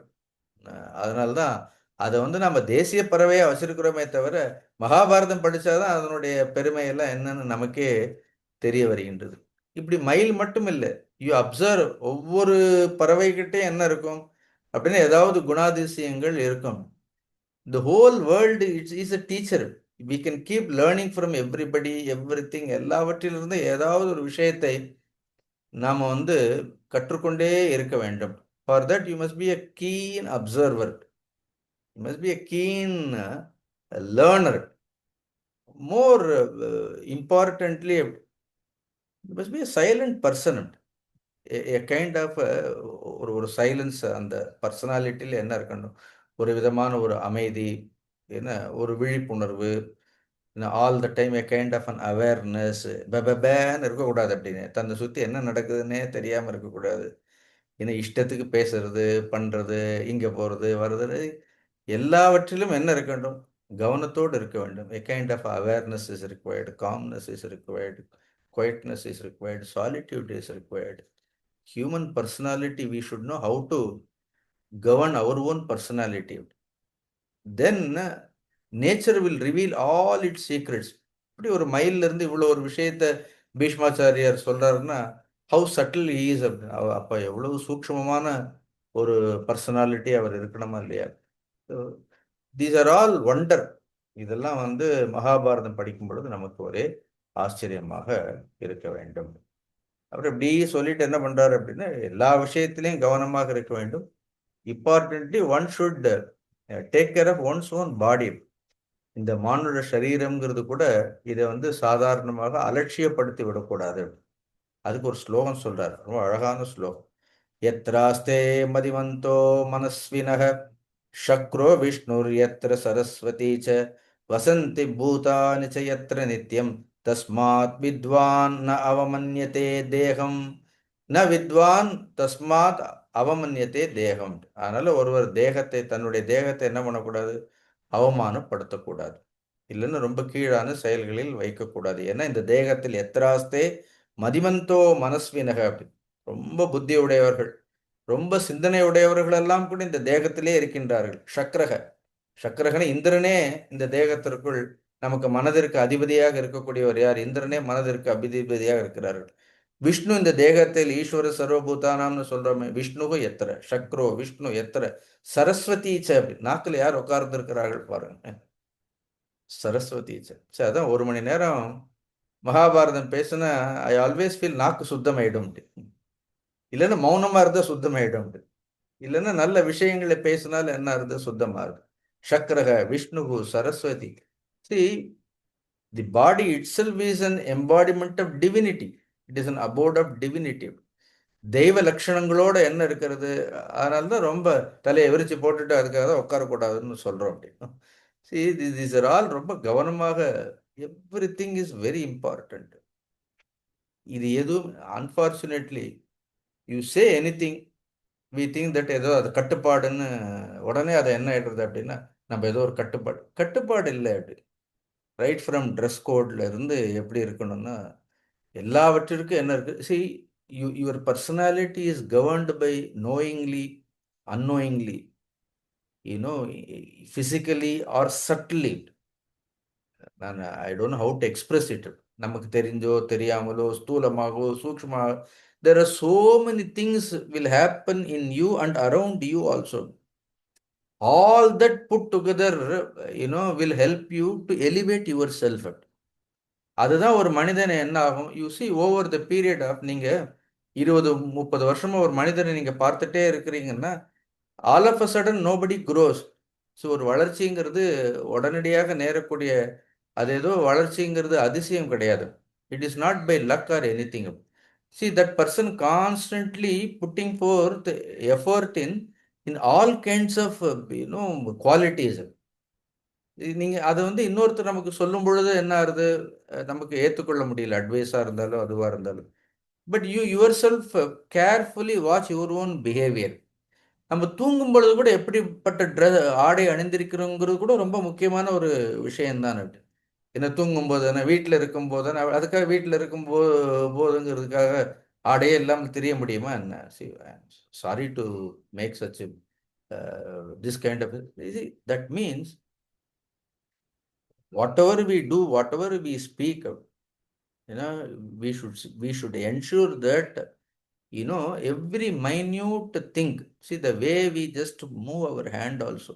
அதனால தான் அதை வந்து நம்ம தேசிய பறவையா வச்சிருக்கிறோமே தவிர, மகாபாரதம் படிச்சாதான் அதனுடைய பெருமை எல்லாம் என்னன்னு நமக்கே தெரிய வருகின்றது. இப்படி மயில் மட்டும் இல்லை, யூ அப்சர்வ் ஒவ்வொரு பறவைகிட்டே என்ன இருக்கும் அப்படின்னு ஏதாவது குணாதிசயங்கள் இருக்கும். The whole world is a teacher. We can keep learning from everybody, everything. எல்லாவற்றிலிருந்து ஏதாவது ஒரு விஷயத்தை நாம வந்து கற்றுக்கொண்டே இருக்க வேண்டும். For that you must be a keen observer. You must be a keen learner. More importantly, you must be a silent person. A kind of ஒரு சைலன்ஸ் அந்த பர்சனாலிட்டியில் என்ன இருக்கணும், ஒரு விதமான ஒரு அமைதி, என்ன ஒரு விழிப்புணர்வு, all the time a kind of an awareness. பேன்னு இருக்கக்கூடாது, அப்படின்னு தன்னை சுற்றி என்ன நடக்குதுன்னே தெரியாமல் இருக்கக்கூடாது. ஏன்னா இஷ்டத்துக்கு பேசுறது பண்ணுறது, இங்கே போகிறது வர்றது, எல்லாவற்றிலும் என்ன இருக்கணும், கவனத்தோடு இருக்க வேண்டும். A kind of awareness is required, calmness is required, quietness is required, solitude is required. Human personality, we should know how to govern our own personality. Then nature will reveal all its secrets. இப்படி ஒரு மயில்ல இருந்து இவ்வளோ ஒரு விஷயத்த பீஷ்மாச்சாரியார் சொல்றாருன்னா, ஹவு சட்டில் ஹி இஸ். அப்ப எவ்வளவு சூக்ஷ்மமான ஒரு பர்சனாலிட்டி அவர் இருக்கணுமா இல்லையா? These are all wonder. இதெல்லாம் வந்து மகாபாரதம் படிக்கும் பொழுது நமக்கு ஒரே ஆச்சரியமாக இருக்க வேண்டும். அப்புறம் இப்படி சொல்லிட்டு என்ன பண்றாரு அப்படின்னா, எல்லா விஷயத்திலையும் கவனமாக இருக்க வேண்டும். Importantly one should take care of one's own body. இந்த மானுட சரீரம்ங்கிறது கூட இதை வந்து சாதாரணமாக அலட்சியப்படுத்தி விடக்கூடாது. அதுக்கு ஒரு ஸ்லோகம் சொல்றாரு, ரொம்ப அழகான ஸ்லோகம். எத்ராஸ்தே மதிவந்தோ மனஸ்வினஹ சக்ரோ விஷ்ணுர் எத்ர சரஸ்வதி ச வசந்தி பூதானி ச எத்ர நித்யம் தஸ்மாத் வித்வான் ந அவமன்யதே தேகம். ந வித்வான் தஸ்மாத் அவமன்யதே தேகம். அதனால ஒருவர் தேகத்தை, தன்னுடைய தேகத்தை என்ன பண்ணக்கூடாது, அவமானப்படுத்தக்கூடாது, இல்லைன்னு ரொம்ப கீழான செயல்களில் வைக்கக்கூடாது. ஏன்னா இந்த தேகத்தில் எத்ராஸ்தே மதிமந்தோ மனஸ்வினக, அப்படி ரொம்ப புத்தி உடையவர்கள், ரொம்ப சிந்தனை உடையவர்கள் எல்லாம் கூட இந்த தேகத்திலே இருக்கின்றார்கள். சக்கரகன இந்திரனே இந்த தேகத்திற்குள் நமக்கு மனதிற்கு அதிபதியாக இருக்கக்கூடியவர் யார்? இந்திரனே மனதிற்கு அதிபதியாக இருக்கிறார்கள். விஷ்ணு இந்த தேகத்தில் ஈஸ்வர சர்வபூதானாம்னு சொல்றோமே, விஷ்ணுகு எத்திர சக்ரோ விஷ்ணு எத்திர சரஸ்வதி ச. அப்படி நாக்கில் யார் உட்கார்ந்து இருக்கிறார்கள் பாருங்க, சரஸ்வதி ச. அதான் ஒரு மணி நேரம் மகாபாரதம் பேசுனா ஐ ஆல்வேஸ் ஃபீல் நாக்கு சுத்தமாயிடும். இல்லைன்னா மௌனமா இருந்தா சுத்தமாயிடும். இல்லைன்னா நல்ல விஷயங்களை பேசினாலும் என்ன இருந்தது, சுத்தமா இருக்கு. சக்கரக விஷ்ணுகு Saraswati. See, the body itself is an embodiment of divinity. It is an abode of divinity. தெய்வ லட்சணங்களோட என்ன இருக்கிறது. அதனால தான் ரொம்ப தலையை விரிச்சு போட்டுட்டு அதுக்காக தான் உட்காரக்கூடாதுன்னு சொல்றோம். அப்படின்னு See, these are all ரொம்ப கவனமாக, எவ்ரிதிங் இஸ் வெரி இம்பார்ட்டன்ட். இது எதுவும் unfortunately you say anything, we think that ஏதோ அது கட்டுப்பாடுன்னு உடனே அதை என்ன ஆயிடுறது அப்படின்னா, நம்ம ஏதோ ஒரு கட்டுப்பாடு இல்லை. அப்படி ரைட் ஃப்ரம் ட்ரெஸ் கோட்ல இருந்து எப்படி இருக்கணும்னா எல்லாவற்றிற்கும் என்ன இருக்கு. See, your personality is governed by knowingly, unknowingly, you know, physically or subtly. நான் I don't know how to express it. நமக்கு தெரிஞ்சோ தெரியாமலோ ஸ்தூலமாகவோ சூக்ஷ்மாக, there are so many things will happen in you and around you also. All that put together, will help you to elevate yourself. அதுதான் ஒரு மனிதனை என்ன ஆகும், you see over the period of, நீங்க 20-30 வருஷமா ஒரு மனிதனை நீங்க பார்த்துட்டே இருக்கிறீங்கன்னா, all of a sudden nobody grows. So ஒரு வளர்ச்சிங்கிறது உடனடியாக நேரக்கூடிய, அது ஏதோ வளர்ச்சிங்கிறது அதிசயம் கிடையாது. It is not by luck or anything. See that person constantly putting forth effort in all kinds of qualities. நீங்க அதை வந்து இன்னொருத்தர் நமக்கு சொல்லும் பொழுது என்ன ஆகுது, நமக்கு ஏற்றுக்கொள்ள முடியல, அட்வைஸாக இருந்தாலும் அதுவாக இருந்தாலும். But your self carefully watch your own behaviour. நம்ம தூங்கும் பொழுது கூட எப்படிப்பட்ட ஆடை அணிந்திருக்கிறோங்கிறது கூட ரொம்ப முக்கியமான ஒரு விஷயம்தான் அது. என்ன தூங்கும்போது தானே, வீட்டில் இருக்கும்போது தானே, அதுக்காக வீட்டில் இருக்கும் போதுங்கிறதுக்காக ஆடையே இல்லாமல் தெரிய முடியுமா என்ன? Sorry to make such this kind of that means whatever we do, whatever we speak, we should ensure that every minute thing. See, the way we just move our hand also,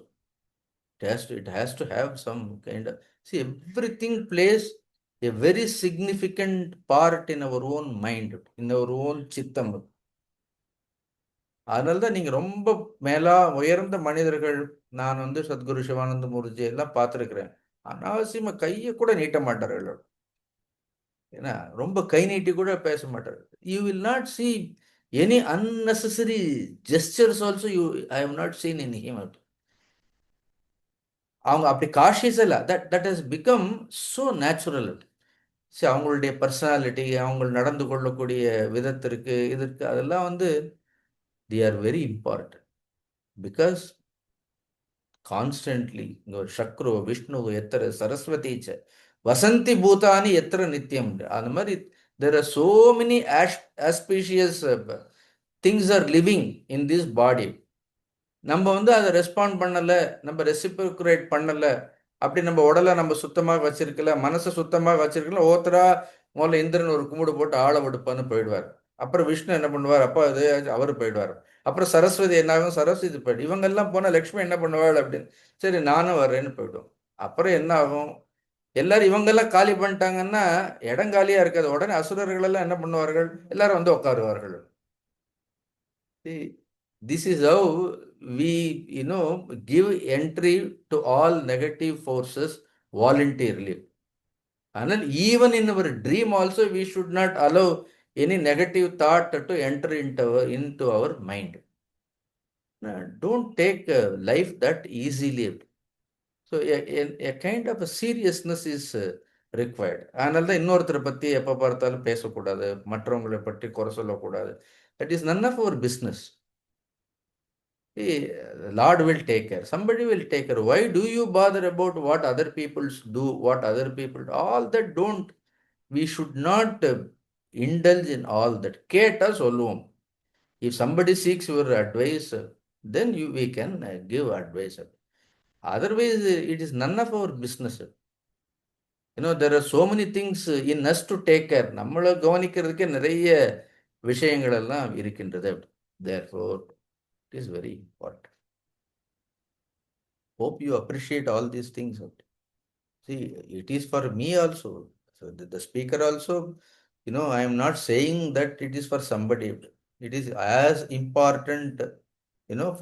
it has to have some kind of, see, everything plays a very significant part in our own mind, in our own chittam. அதனால தான் நீங்க ரொம்ப உயர்ந்த மனிதர்கள், நான் வந்து சத்குரு சிவானந்த மூர்த்தி எல்லாம் பார்த்துருக்கிறேன், அனாவசியமா கையை கூட நீட்ட மாட்டார்கள். ஏன்னா ரொம்ப கை நீட்டி கூட பேச மாட்டார். You will not see any unnecessary gestures also. I have not seen in him. அவங்க அப்படி காஷியஸ் இல்லை. That has become so natural. சரி, அவங்களுடைய பர்சனாலிட்டி, அவங்க நடந்து கொள்ளக்கூடிய விதத்திற்கு இதற்கு அதெல்லாம் வந்து they are very important. Because constantly இங்கே சக்ரோ விஷ்ணு எத்திர சரஸ்வதி வசந்தி பூதானி எத்திர நித்தியம், அந்த மாதிரி there are so many auspicious things are living in this body. நம்ம வந்து அதை ரெஸ்பாண்ட் பண்ணலை, நம்ம ரெசிப்ரோக்ரேட் பண்ணலை, அப்படி நம்ம உடலை நம்ம சுத்தமாக வச்சிருக்கல, மனசை சுத்தமாக வச்சிருக்கல, ஒவ்வொருத்தரா முதல்ல இந்திரன் ஒரு கும்பிடு போட்டு ஆளை விடுப்பான்னு போயிடுவார். அப்புறம் விஷ்ணு என்ன பண்ணுவார், அப்போ அது அவர் போயிடுவார். அப்புறம் சரஸ்வதி என்னாகும், சரஸ்வதி போயிடு. இவங்கெல்லாம் போனால் லக்ஷ்மி என்ன பண்ணுவாள் அப்படின்னு, சரி நானும் வர்றேன்னு போயிடும். அப்புறம் என்ன ஆகும், எல்லாரும் இவங்கெல்லாம் காலி பண்ணிட்டாங்கன்னா இடம் காலியா இருக்காது. உடனே அசுரர்கள் எல்லாம் என்ன பண்ணுவார்கள், எல்லாரும் வந்து உட்காருவார்கள். This is how we give entry to all negative forces voluntarily. And even in our dream also we should not allow any negative thought to enter into our mind. Don't take life that easily. So a kind of a seriousness is required. அதனால தான் இன்னொருத்தரை பற்றி எப்போ பார்த்தாலும் பேசக்கூடாது, மற்றவங்களை பற்றி குறை சொல்லக்கூடாது. That is none of our business. The Lord will take care. Somebody will take care. Why do you bother about what other people do, what other people do? All that don't. We should not indulge in all that. கேட்டா சொல்லுவோம். If somebody seeks your advice, then we can give advice. Otherwise, it is none of our business. There are so many things in us to take care. நம்மளை கவனிக்கிறதுக்கே நிறைய விஷயங்கள் எல்லாம் இருக்கின்றது. Therefore, it is very important. Hope you appreciate all these things. See, it is for me also. So the speaker also, I am not saying that it is for somebody. It is as important,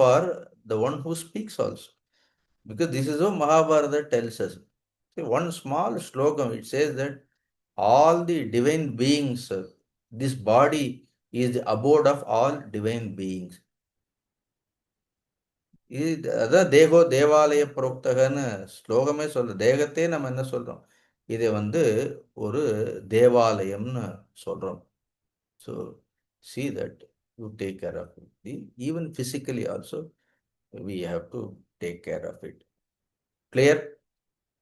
for the one who speaks also. Because this is what Mahabharata tells us. See, one small slogam, it says that all the divine beings, this body is the abode of all divine beings. அதான் தேகோ தேவாலய புரோக்தகன்னு ஸ்லோகமே சொல்ற. தேகத்தையே நம்ம என்ன சொல்றோம், இதை வந்து ஒரு தேவாலயம்னு சொல்றோம். So see that you take care of it. Even physically also we have to take care of it. Clear?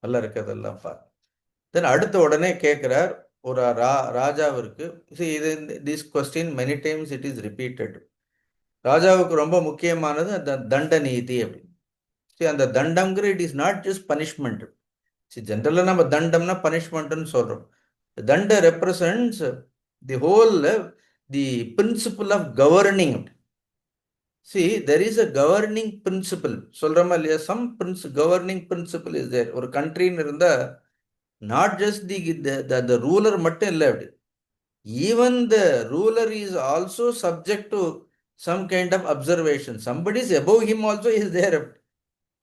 நல்லா இருக்கிறதெல்லாம் பார். தென் அடுத்த உடனே கேட்கிறார் ஒரு ராஜாவிற்கு. This question many times it is repeated. ராஜாவுக்கு ரொம்ப முக்கியமானது அந்த தண்ட நீதி அப்படின்னு. சரி, அந்த தண்டம்ங்கிற it is not just punishment. சரி, ஜென்ரலாக நம்ம தண்டம்னா பனிஷ்மெண்ட்னு சொல்கிறோம். தண்ட represents the whole the principle of governing. See, there is a governing principle. சொல்கிறோமா இல்லையா? some governing principle is there. ஒரு கண்ட்ரின்னு இருந்தால் நாட் ஜஸ்ட் the ruler மட்டும் இல்லை அப்படி. Even the ruler is also subject to some kind of observation. Somebody is above him also is there.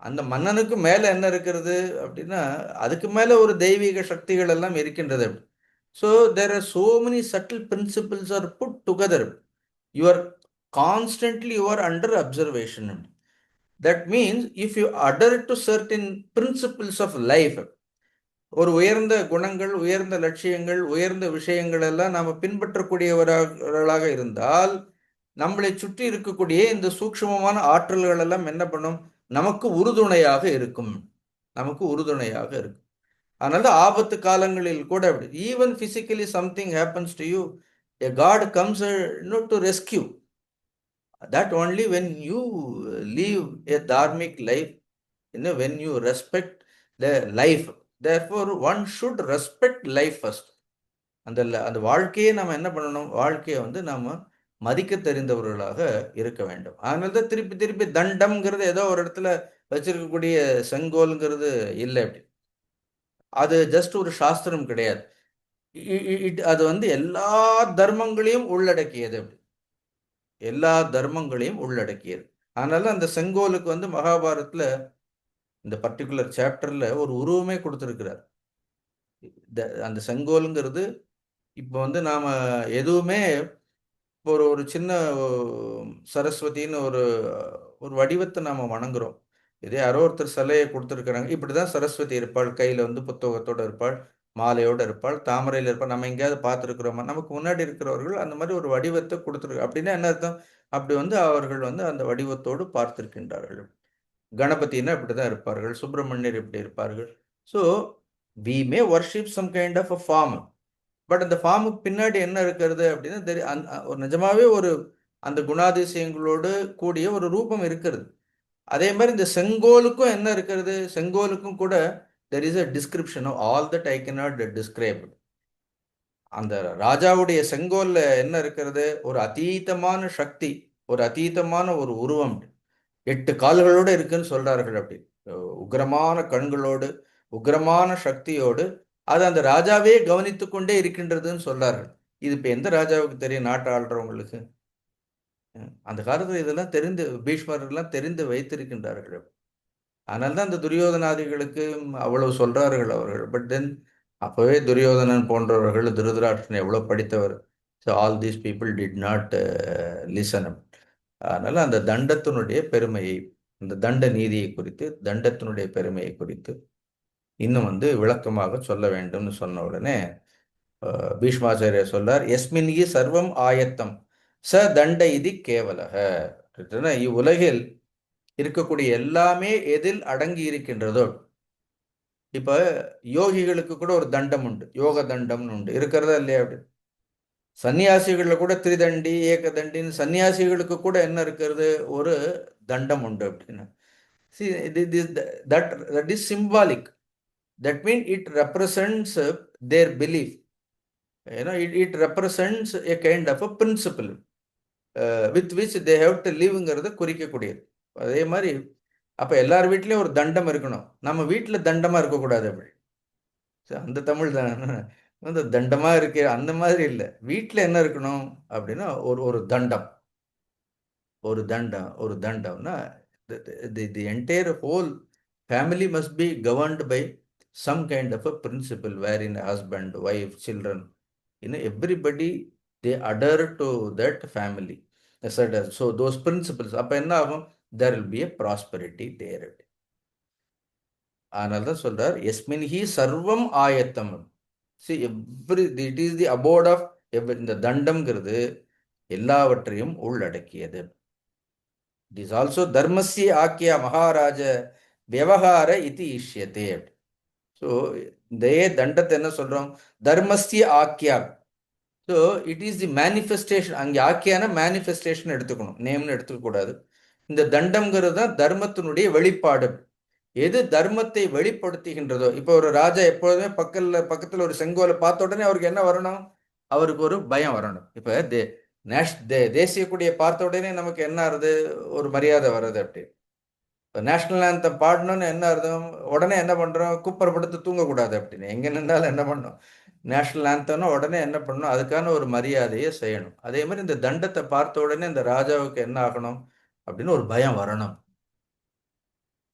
அந்த மன்னனுக்கு மேலே என்ன இருக்கிறது அப்படின்னா அதுக்கு மேலே ஒரு தெய்வீக சக்திகள் எல்லாம் இருக்கின்றது. So there are so many subtle principles are put together. You are constantly you are under observation. That means if you adhere to certain principles of life, ஒரு உயர்ந்த குணங்கள், உயர்ந்த லட்சியங்கள், உயர்ந்த விஷயங்கள் எல்லாம் நாம பின்பற்றக்கூடியவர்களாக இருந்தால் நம்மளை சுற்றி இருக்கக்கூடிய இந்த சூக்ஷ்மமான ஆற்றல்கள் எல்லாம் என்ன பண்ணும்? நமக்கு உறுதுணையாக இருக்கும். நமக்கு உறுதுணையாக இருக்கும். அதனால ஆபத்து காலங்களில் கூட அப்படி, even physically something happens to you, a god comes to rescue. That only when you live a dharmic life, when you respect the life. Therefore one should respect life first. அந்த வாழ்க்கையை நம்ம என்ன பண்ணணும்? வாழ்க்கையை நாம மதிக்க தெரிந்தவர்களாக இருக்க வேண்டும். அதனால தான் திருப்பி திருப்பி தண்டம்ங்கிறது ஏதோ ஒரு இடத்துல வச்சிருக்கக்கூடிய செங்கோல்ங்கிறது இல்லை. அப்படி அது ஜஸ்ட் ஒரு சாஸ்திரம் கிடையாது. அது எல்லா தர்மங்களையும் உள்ளடக்கியது. அப்படி எல்லா தர்மங்களையும் உள்ளடக்கியது. அதனால அந்த செங்கோலுக்கு மகாபாரதத்துல இந்த பர்டிகுலர் சாப்டர்ல ஒரு உருவமே கொடுத்திருக்கிறார். அந்த செங்கோலுங்கிறது இப்போ நாம எதுவுமே ஒரு சின்ன சரஸ்வதின்னு ஒரு வடிவத்தை நாம வணங்குறோம். இதே யாரோ ஒருத்தர் சிலையை கொடுத்துருக்குறாங்க, இப்படிதான் சரஸ்வதி இருப்பாள், கையில புத்தகத்தோட இருப்பாள், மாலையோட இருப்பாள், தாமரையில் இருப்பாள். நம்ம எங்கேயாவது பார்த்துருக்குறோமா? நமக்கு முன்னாடி இருக்கிறவர்கள் அந்த மாதிரி ஒரு வடிவத்தை கொடுத்துருக்கு. அப்படின்னா என்ன அர்த்தம்? அப்படி அவர்கள் அந்த வடிவத்தோடு பார்த்திருக்கின்றார்கள். கணபதினா இப்படிதான் இருப்பார்கள், சுப்பிரமணியர் இப்படி இருப்பார்கள். So we may worship some kind of a form. But அந்த ஃபார்முக்கு பின்னாடி என்ன இருக்கிறது அப்படின்னா ஒரு நிஜமாவே அந்த குணாதிசயங்களோடு கூடிய ஒரு ரூபம் இருக்கிறது. அதே மாதிரி இந்த செங்கோலுக்கும் என்ன இருக்கிறது? செங்கோலுக்கும் கூட there is a description of all that I cannot describe. அந்த ராஜாவுடைய செங்கோல்ல என்ன இருக்கிறது? ஒரு அதீதமான சக்தி, ஒரு அதீதமான ஒரு உருவம், 8 கால்களோடு இருக்குன்னு சொல்றார்கள். அப்படி உக்ரமான கண்களோடு, உக்ரமான சக்தியோடு அது அந்த ராஜாவே கவனித்துக் கொண்டே இருக்கின்றதுன்னு சொல்றார்கள். இது இப்ப எந்த ராஜாவுக்கு தெரியும்? நாட்டை ஆள்றவங்களுக்கு. அந்த காலத்துல இதெல்லாம் தெரிந்து, பீஷ்மர்கள்லாம் தெரிந்து வைத்திருக்கின்றார்கள். அதனால்தான் அந்த துரியோதனாதிகளுக்கு அவ்வளவு சொல்றார்கள் அவர்கள். பட் தென் அப்பவே துரியோதனன் போன்றவர்கள், திருதராஷ்டிரன் எவ்வளவு படித்தவர். So all these people did not listen. அதனால அந்த தண்டத்தினுடைய பெருமையை, இந்த தண்ட நீதியை குறித்து, தண்டத்தினுடைய பெருமையை குறித்து இன்னும் விளக்கமாக சொல்ல வேண்டும்னு சொன்ன உடனே பீஷ்மாச்சாரியர் சொல்றார், எஸ்மின்கி சர்வம் ஆயத்தம் ச தண்ட இது கேவலக. இவ்வுலகில் இருக்கக்கூடிய எல்லாமே எதில் அடங்கி இருக்கின்றதோ. இப்ப யோகிகளுக்கு கூட ஒரு தண்டம் உண்டு, யோக தண்டம்னு உண்டு, இருக்கிறதா இல்லையா? அப்படி சன்னியாசிகள்ல கூட திரிதண்டி, ஏகதண்டின்னு சன்னியாசிகளுக்கு கூட என்ன இருக்கிறது? ஒரு தண்டம் உண்டு அப்படின்னு. See, that is symbolic. That means it represents their belief. It represents a kind of a principle with which they have to liveங்கிறத குறிக்கக்கூடியது. அதே மாதிரி அப்ப எல்லார் வீட்லயும் ஒரு தண்டம் இருக்கணும். நம்ம வீட்டுல தண்டமா இருக்கக்கூடாது. அப்படி அந்த தமிழ் தான் தண்டமா இருக்கு அந்த மாதிரி இல்லை. வீட்டுல என்ன இருக்கணும் அப்படின்னா ஒரு தண்டம், ஒரு தண்டம்னா the entire whole family must be governed by some kind of a principle wherein a husband, wife, children, everybody they adhere to that family. So those principles, அப்ப என்ன ஆகும்? There will be a prosperity there. அதனால தான் சொல்றார், எஸ்மின் ஹி சர்வம் ஆயத்தம். See, it is the abode of இந்த தண்டம்ங்கிறது எல்லாவற்றையும் உள்ளடக்கியது. It is also தர்மஸ்ய ஆக்கிய மகாராஜ விவகார இது இஷ்யத்தே. ஸோ இந்த தண்டத்தை என்ன சொல்றோம்? தர்மஸ்ய ஆக்கியா. So it is the manifestation. அங்கே ஆக்கியான மேனிஃபெஸ்டேஷன் எடுத்துக்கணும், நேம்னு எடுத்துக்க கூடாது. இந்த தண்டம்ங்கிறது தான் தர்மத்தினுடைய வெளிப்பாடு. எது தர்மத்தை வெளிப்படுத்துகின்றதோ. இப்போ ஒரு ராஜா எப்பொழுதுமே பக்கத்துல ஒரு செங்கோலை பார்த்த உடனே அவருக்கு என்ன வரணும்? அவருக்கு ஒரு பயம் வரணும். இப்ப தேசிய கொடியை பார்த்த உடனே நமக்கு என்ன ஆறுது? ஒரு மரியாதை வர்றது. அப்படி நேஷனல் ஆந்தம் பாடணும்னு என்ன அர்த்தம்? உடனே என்ன பண்றோம்? குப்பரப்படுத்து தூங்கக்கூடாது அப்படின்னு. எங்க நின்றாலும் என்ன பண்ணணும்? நேஷனல் ஆந்தம்னா உடனே என்ன பண்ணணும்? அதுக்கான ஒரு மரியாதையை செய்யணும். அதே மாதிரி இந்த தண்டத்தை பார்த்த உடனே இந்த ராஜாவுக்கு என்ன ஆகணும் அப்படின்னு ஒரு பயம் வரணும்.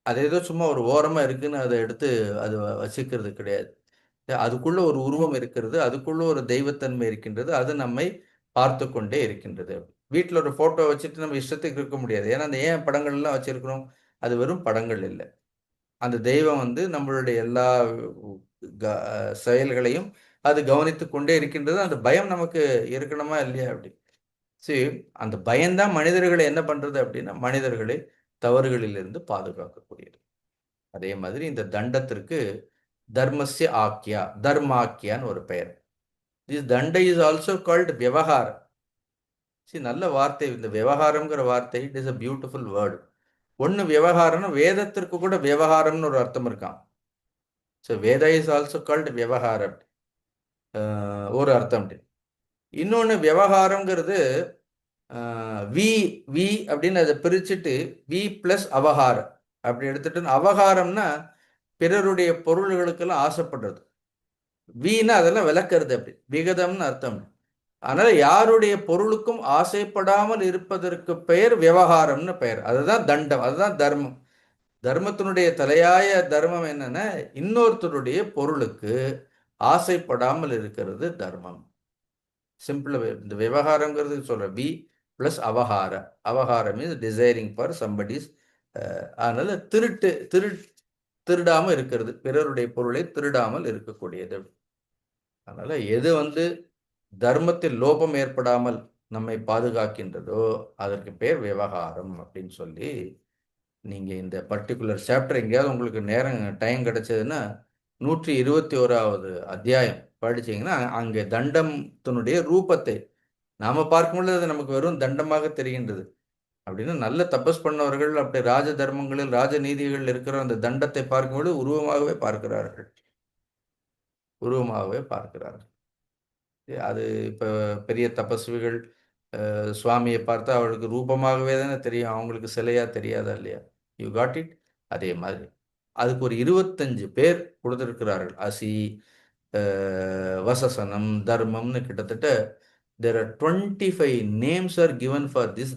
அது ஏதோ சும்மா ஒரு ஓரமா இருக்குன்னு அதை எடுத்து அது வச்சுக்கிறது கிடையாது. அதுக்குள்ள ஒரு உருவம் இருக்கிறது, அதுக்குள்ள ஒரு தெய்வத்தன்மை இருக்கின்றது, அது நம்மை பார்த்து கொண்டே இருக்கின்றது. வீட்டில் ஒரு போட்டோ வச்சுட்டு நம்ம இஷ்டத்துக்கு இருக்க முடியாது. ஏன்னா அந்த ஏன் படங்கள் எல்லாம் வச்சிருக்கிறோம்? அது வெறும் படங்கள் இல்லை. அந்த தெய்வம் வந்து நம்மளுடைய எல்லா செயல்களையும் அது கவனித்து கொண்டே இருக்கின்றது. அந்த பயம் நமக்கு இருக்கணுமா இல்லையா அப்படி. சரி, அந்த பயம்தான் மனிதர்களை என்ன பண்றது அப்படின்னா மனிதர்களை தவறுகளிலிருந்து பாதுகாக்கக்கூடியது. அதே மாதிரி இந்த தண்டத்திற்கு தர்மஸ்ய ஆக்கியா, தர்மாக்கியான்னு ஒரு பெயர். திஸ் தண்டை இஸ் ஆல்சோ கால்டு விவகாரம். சரி, நல்ல வார்த்தை இந்த விவகாரம்ங்கிற வார்த்தை. It is a beautiful word. ஒன்று விவகாரம்னு வேதத்திற்கு கூட விவகாரம்னு ஒரு அர்த்தம் இருக்கான். So Veda is also called விவகாரம், ஒரு அர்த்தம். இன்னொன்று விவகாரங்கிறது வி வி அப்படின்னு அதை பிரிச்சுட்டு வி பிளஸ் அவகாரம் அப்படி எடுத்துட்டு அவகாரம்னா பிறருடைய பொருள்களுக்கெல்லாம் ஆசைப்படுறது. வீணா அதெல்லாம் விளக்குறது அப்படி விகதம்னு அர்த்தம். அதனால யாருடைய பொருளுக்கும் ஆசைப்படாமல் இருப்பதற்கு பெயர் விவகாரம்னு பெயர். அதுதான் தண்டம், அதுதான் தர்மம். தர்மத்தினுடைய தலையாய தர்மம் என்னன்னா இன்னொருத்தருடைய பொருளுக்கு ஆசைப்படாமல் இருக்கிறது தர்மம். சிம்பிள். இந்த விவகாரங்கிறது சொல்ற வி பிளஸ் அவகார. அவகாரம் மீன்ஸ் டிசைரிங் ஃபார் சம்படிஸ். அதனால திருடாமல் இருக்கிறது, பிறருடைய பொருளை திருடாமல் இருக்கக்கூடியது. அதனால எது வந்து தர்மத்தில் லோபம் ஏற்படாமல் நம்மை பாதுகாக்கின்றதோ அதற்கு பேர் விவகாரம் அப்படின்னு சொல்லி, நீங்க இந்த பர்டிகுலர் சாப்டர் எங்கேயாவது உங்களுக்கு நேரம் டைம் கிடைச்சதுன்னா 121வது அத்தியாயம் படிச்சீங்கன்னா அங்கே தண்டத்தினுடைய ரூபத்தை நாம பார்க்கும்பொழுது அது நமக்கு வெறும் தண்டமாக தெரிகின்றது. அப்படின்னு நல்ல தபஸ் பண்ணவர்கள் அப்படி ராஜ தர்மங்களில் ராஜ நீதிகள் இருக்கிற அந்த தண்டத்தை பார்க்கும்போது உருவமாகவே பார்க்கிறார்கள், உருவமாகவே பார்க்கிறார்கள். அது இப்போ பெரிய தபஸ்விகள் சுவாமியை பார்த்தா அவளுக்கு ரூபமாகவே தானே தெரியும், அவங்களுக்கு சிலையா தெரியாதா இல்லையா? You got it. அதே மாதிரி அதுக்கு ஒரு 25 பேர் கொடுத்திருக்கிறார்கள். அசி, வசசனம், தர்மம்னு கிட்டத்தட்ட there are 25 names are given for this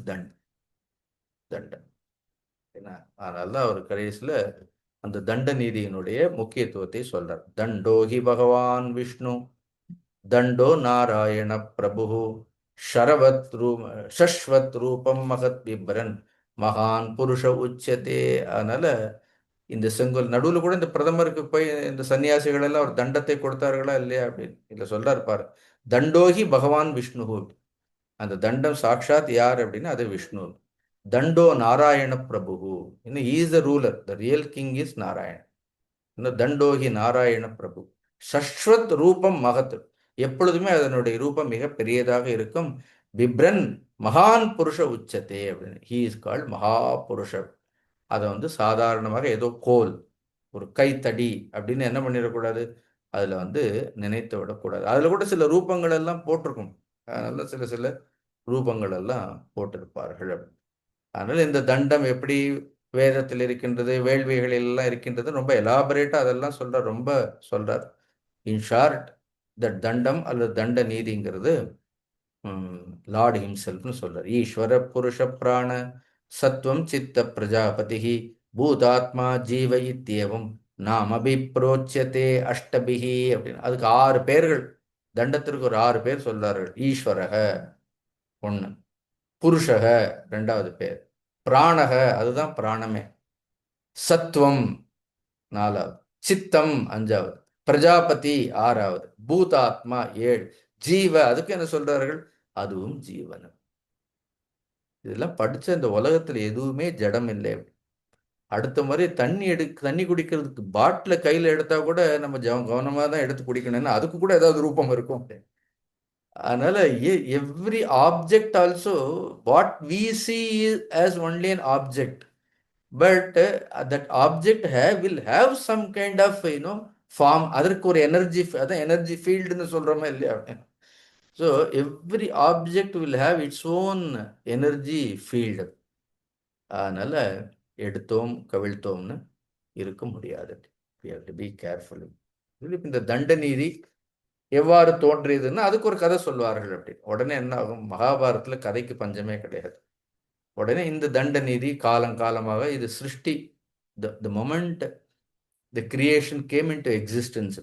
தண்டம். என்ன அதனால்தான் அவர் கடைசியில் அந்த தண்ட நீதியினுடைய முக்கியத்துவத்தை சொல்றார். தண்டோஹி பகவான் விஷ்ணு தண்டோ நாராயண பிரபு ஷரவத் சஸ்வத் ரூபம் மகத் பிப்ரன் மகான் புருஷ உச்சதே. அதனால இந்த செங்கோல் நடுவில் கூட இந்த பிரதமருக்கு போய் இந்த சன்னியாசிகள் எல்லாம் ஒரு தண்டத்தை கொடுத்தார்களா இல்லையா அப்படின்னு இல்ல சொல்றாரு பாரு. தண்டோகி பகவான் விஷ்ணு. அந்த தண்டம் சாட்சாத் யார் அப்படின்னா அது விஷ்ணு. தண்டோ நாராயண பிரபு. இன்னும் is the ruler, the real king is Narayan. இன்னும் தண்டோகி நாராயண பிரபு. சஸ்வத் ரூபம் மகத், எப்பொழுதுமே அதனுடைய ரூபம் மிக பெரியதாக இருக்கும். பிப்ரன் மகான் புருஷ உச்சத்தே அப்படின்னு. ஹீ இஸ் கால்ட் மகா புருஷர். அதை வந்து சாதாரணமாக ஏதோ கோல் ஒரு கைத்தடி அப்படின்னு என்ன பண்ணிடக்கூடாது, அதுல வந்து நினைத்து விடக்கூடாது. அதுல கூட சில ரூபங்கள் எல்லாம் போட்டிருக்கும். அதனால சில சில ரூபங்கள் எல்லாம் போட்டிருப்பார்கள். அதனால இந்த தண்டம் எப்படி வேதத்தில் இருக்கின்றது, வேள்விகளில் எல்லாம் இருக்கின்றது, ரொம்ப எலாபரேட்டா அதெல்லாம் ரொம்ப சொல்றார். இன் ஷார்ட், த தண்டம் அல்லது தண்ட நீதிங்கிறது லார்ட் ஹிம்செல்ஃப்னு சொல்றார். ஈஸ்வர புருஷ பிராண சத்வம் சித்த பிரஜாபதி பூதாத்மா ஜீவ இத்தியவம் நாம் அபிப்ரோச்சியதே அஷ்டபிகி அப்படின்னு. அதுக்கு 6 பேர்கள், தண்டத்திற்கு ஒரு 6 பேர் சொல்றார்கள். ஈஸ்வரக ஒண்ணு, புருஷக 2வது பேர், பிராணக அதுதான் பிராணமே, சத்துவம் 4வது, சித்தம் 5வது, பிரஜாபதி 6வது, பூதாத்மா 7, ஜீவ அதுக்கு என்ன சொல்றார்கள், அதுவும் ஜீவனம். இதெல்லாம் படிச்ச இந்த உலகத்துல எதுவுமே ஜடம் இல்லை. அடுத்த முறை தண்ணி குடிக்கிறதுக்கு பாட்டில கையில எடுத்தா கூட நம்ம கவனமா தான் எடுத்து குடிக்கணும்னா அதுக்கு கூட ஏதாவது ரூபம் இருக்கும். அதனால every object also what we see as only an object, but that object will have some kind of form. அதற்கு ஒரு எனர்ஜி, அதான் எனர்ஜி ஃபீல்டுன்னு சொல்றோமா இல்லையா? So every object will have its own energy field. அதனால எடுத்தோம் கவிழ்த்தோம்னு இருக்க முடியாது. we have to be careful. இந்த தண்ட நீதி எவ்வாறு தோன்றியதுன்னா அதுக்கு ஒரு கதை சொல்வார்கள். அப்படி உடனே என்ன ஆகும், மகாபாரதத்துல கதைக்கு பஞ்சமே கிடையாது. உடனே இந்த தண்ட நீதி காலங்காலமாக இது சிருஷ்டி, the moment the creation game in to existence,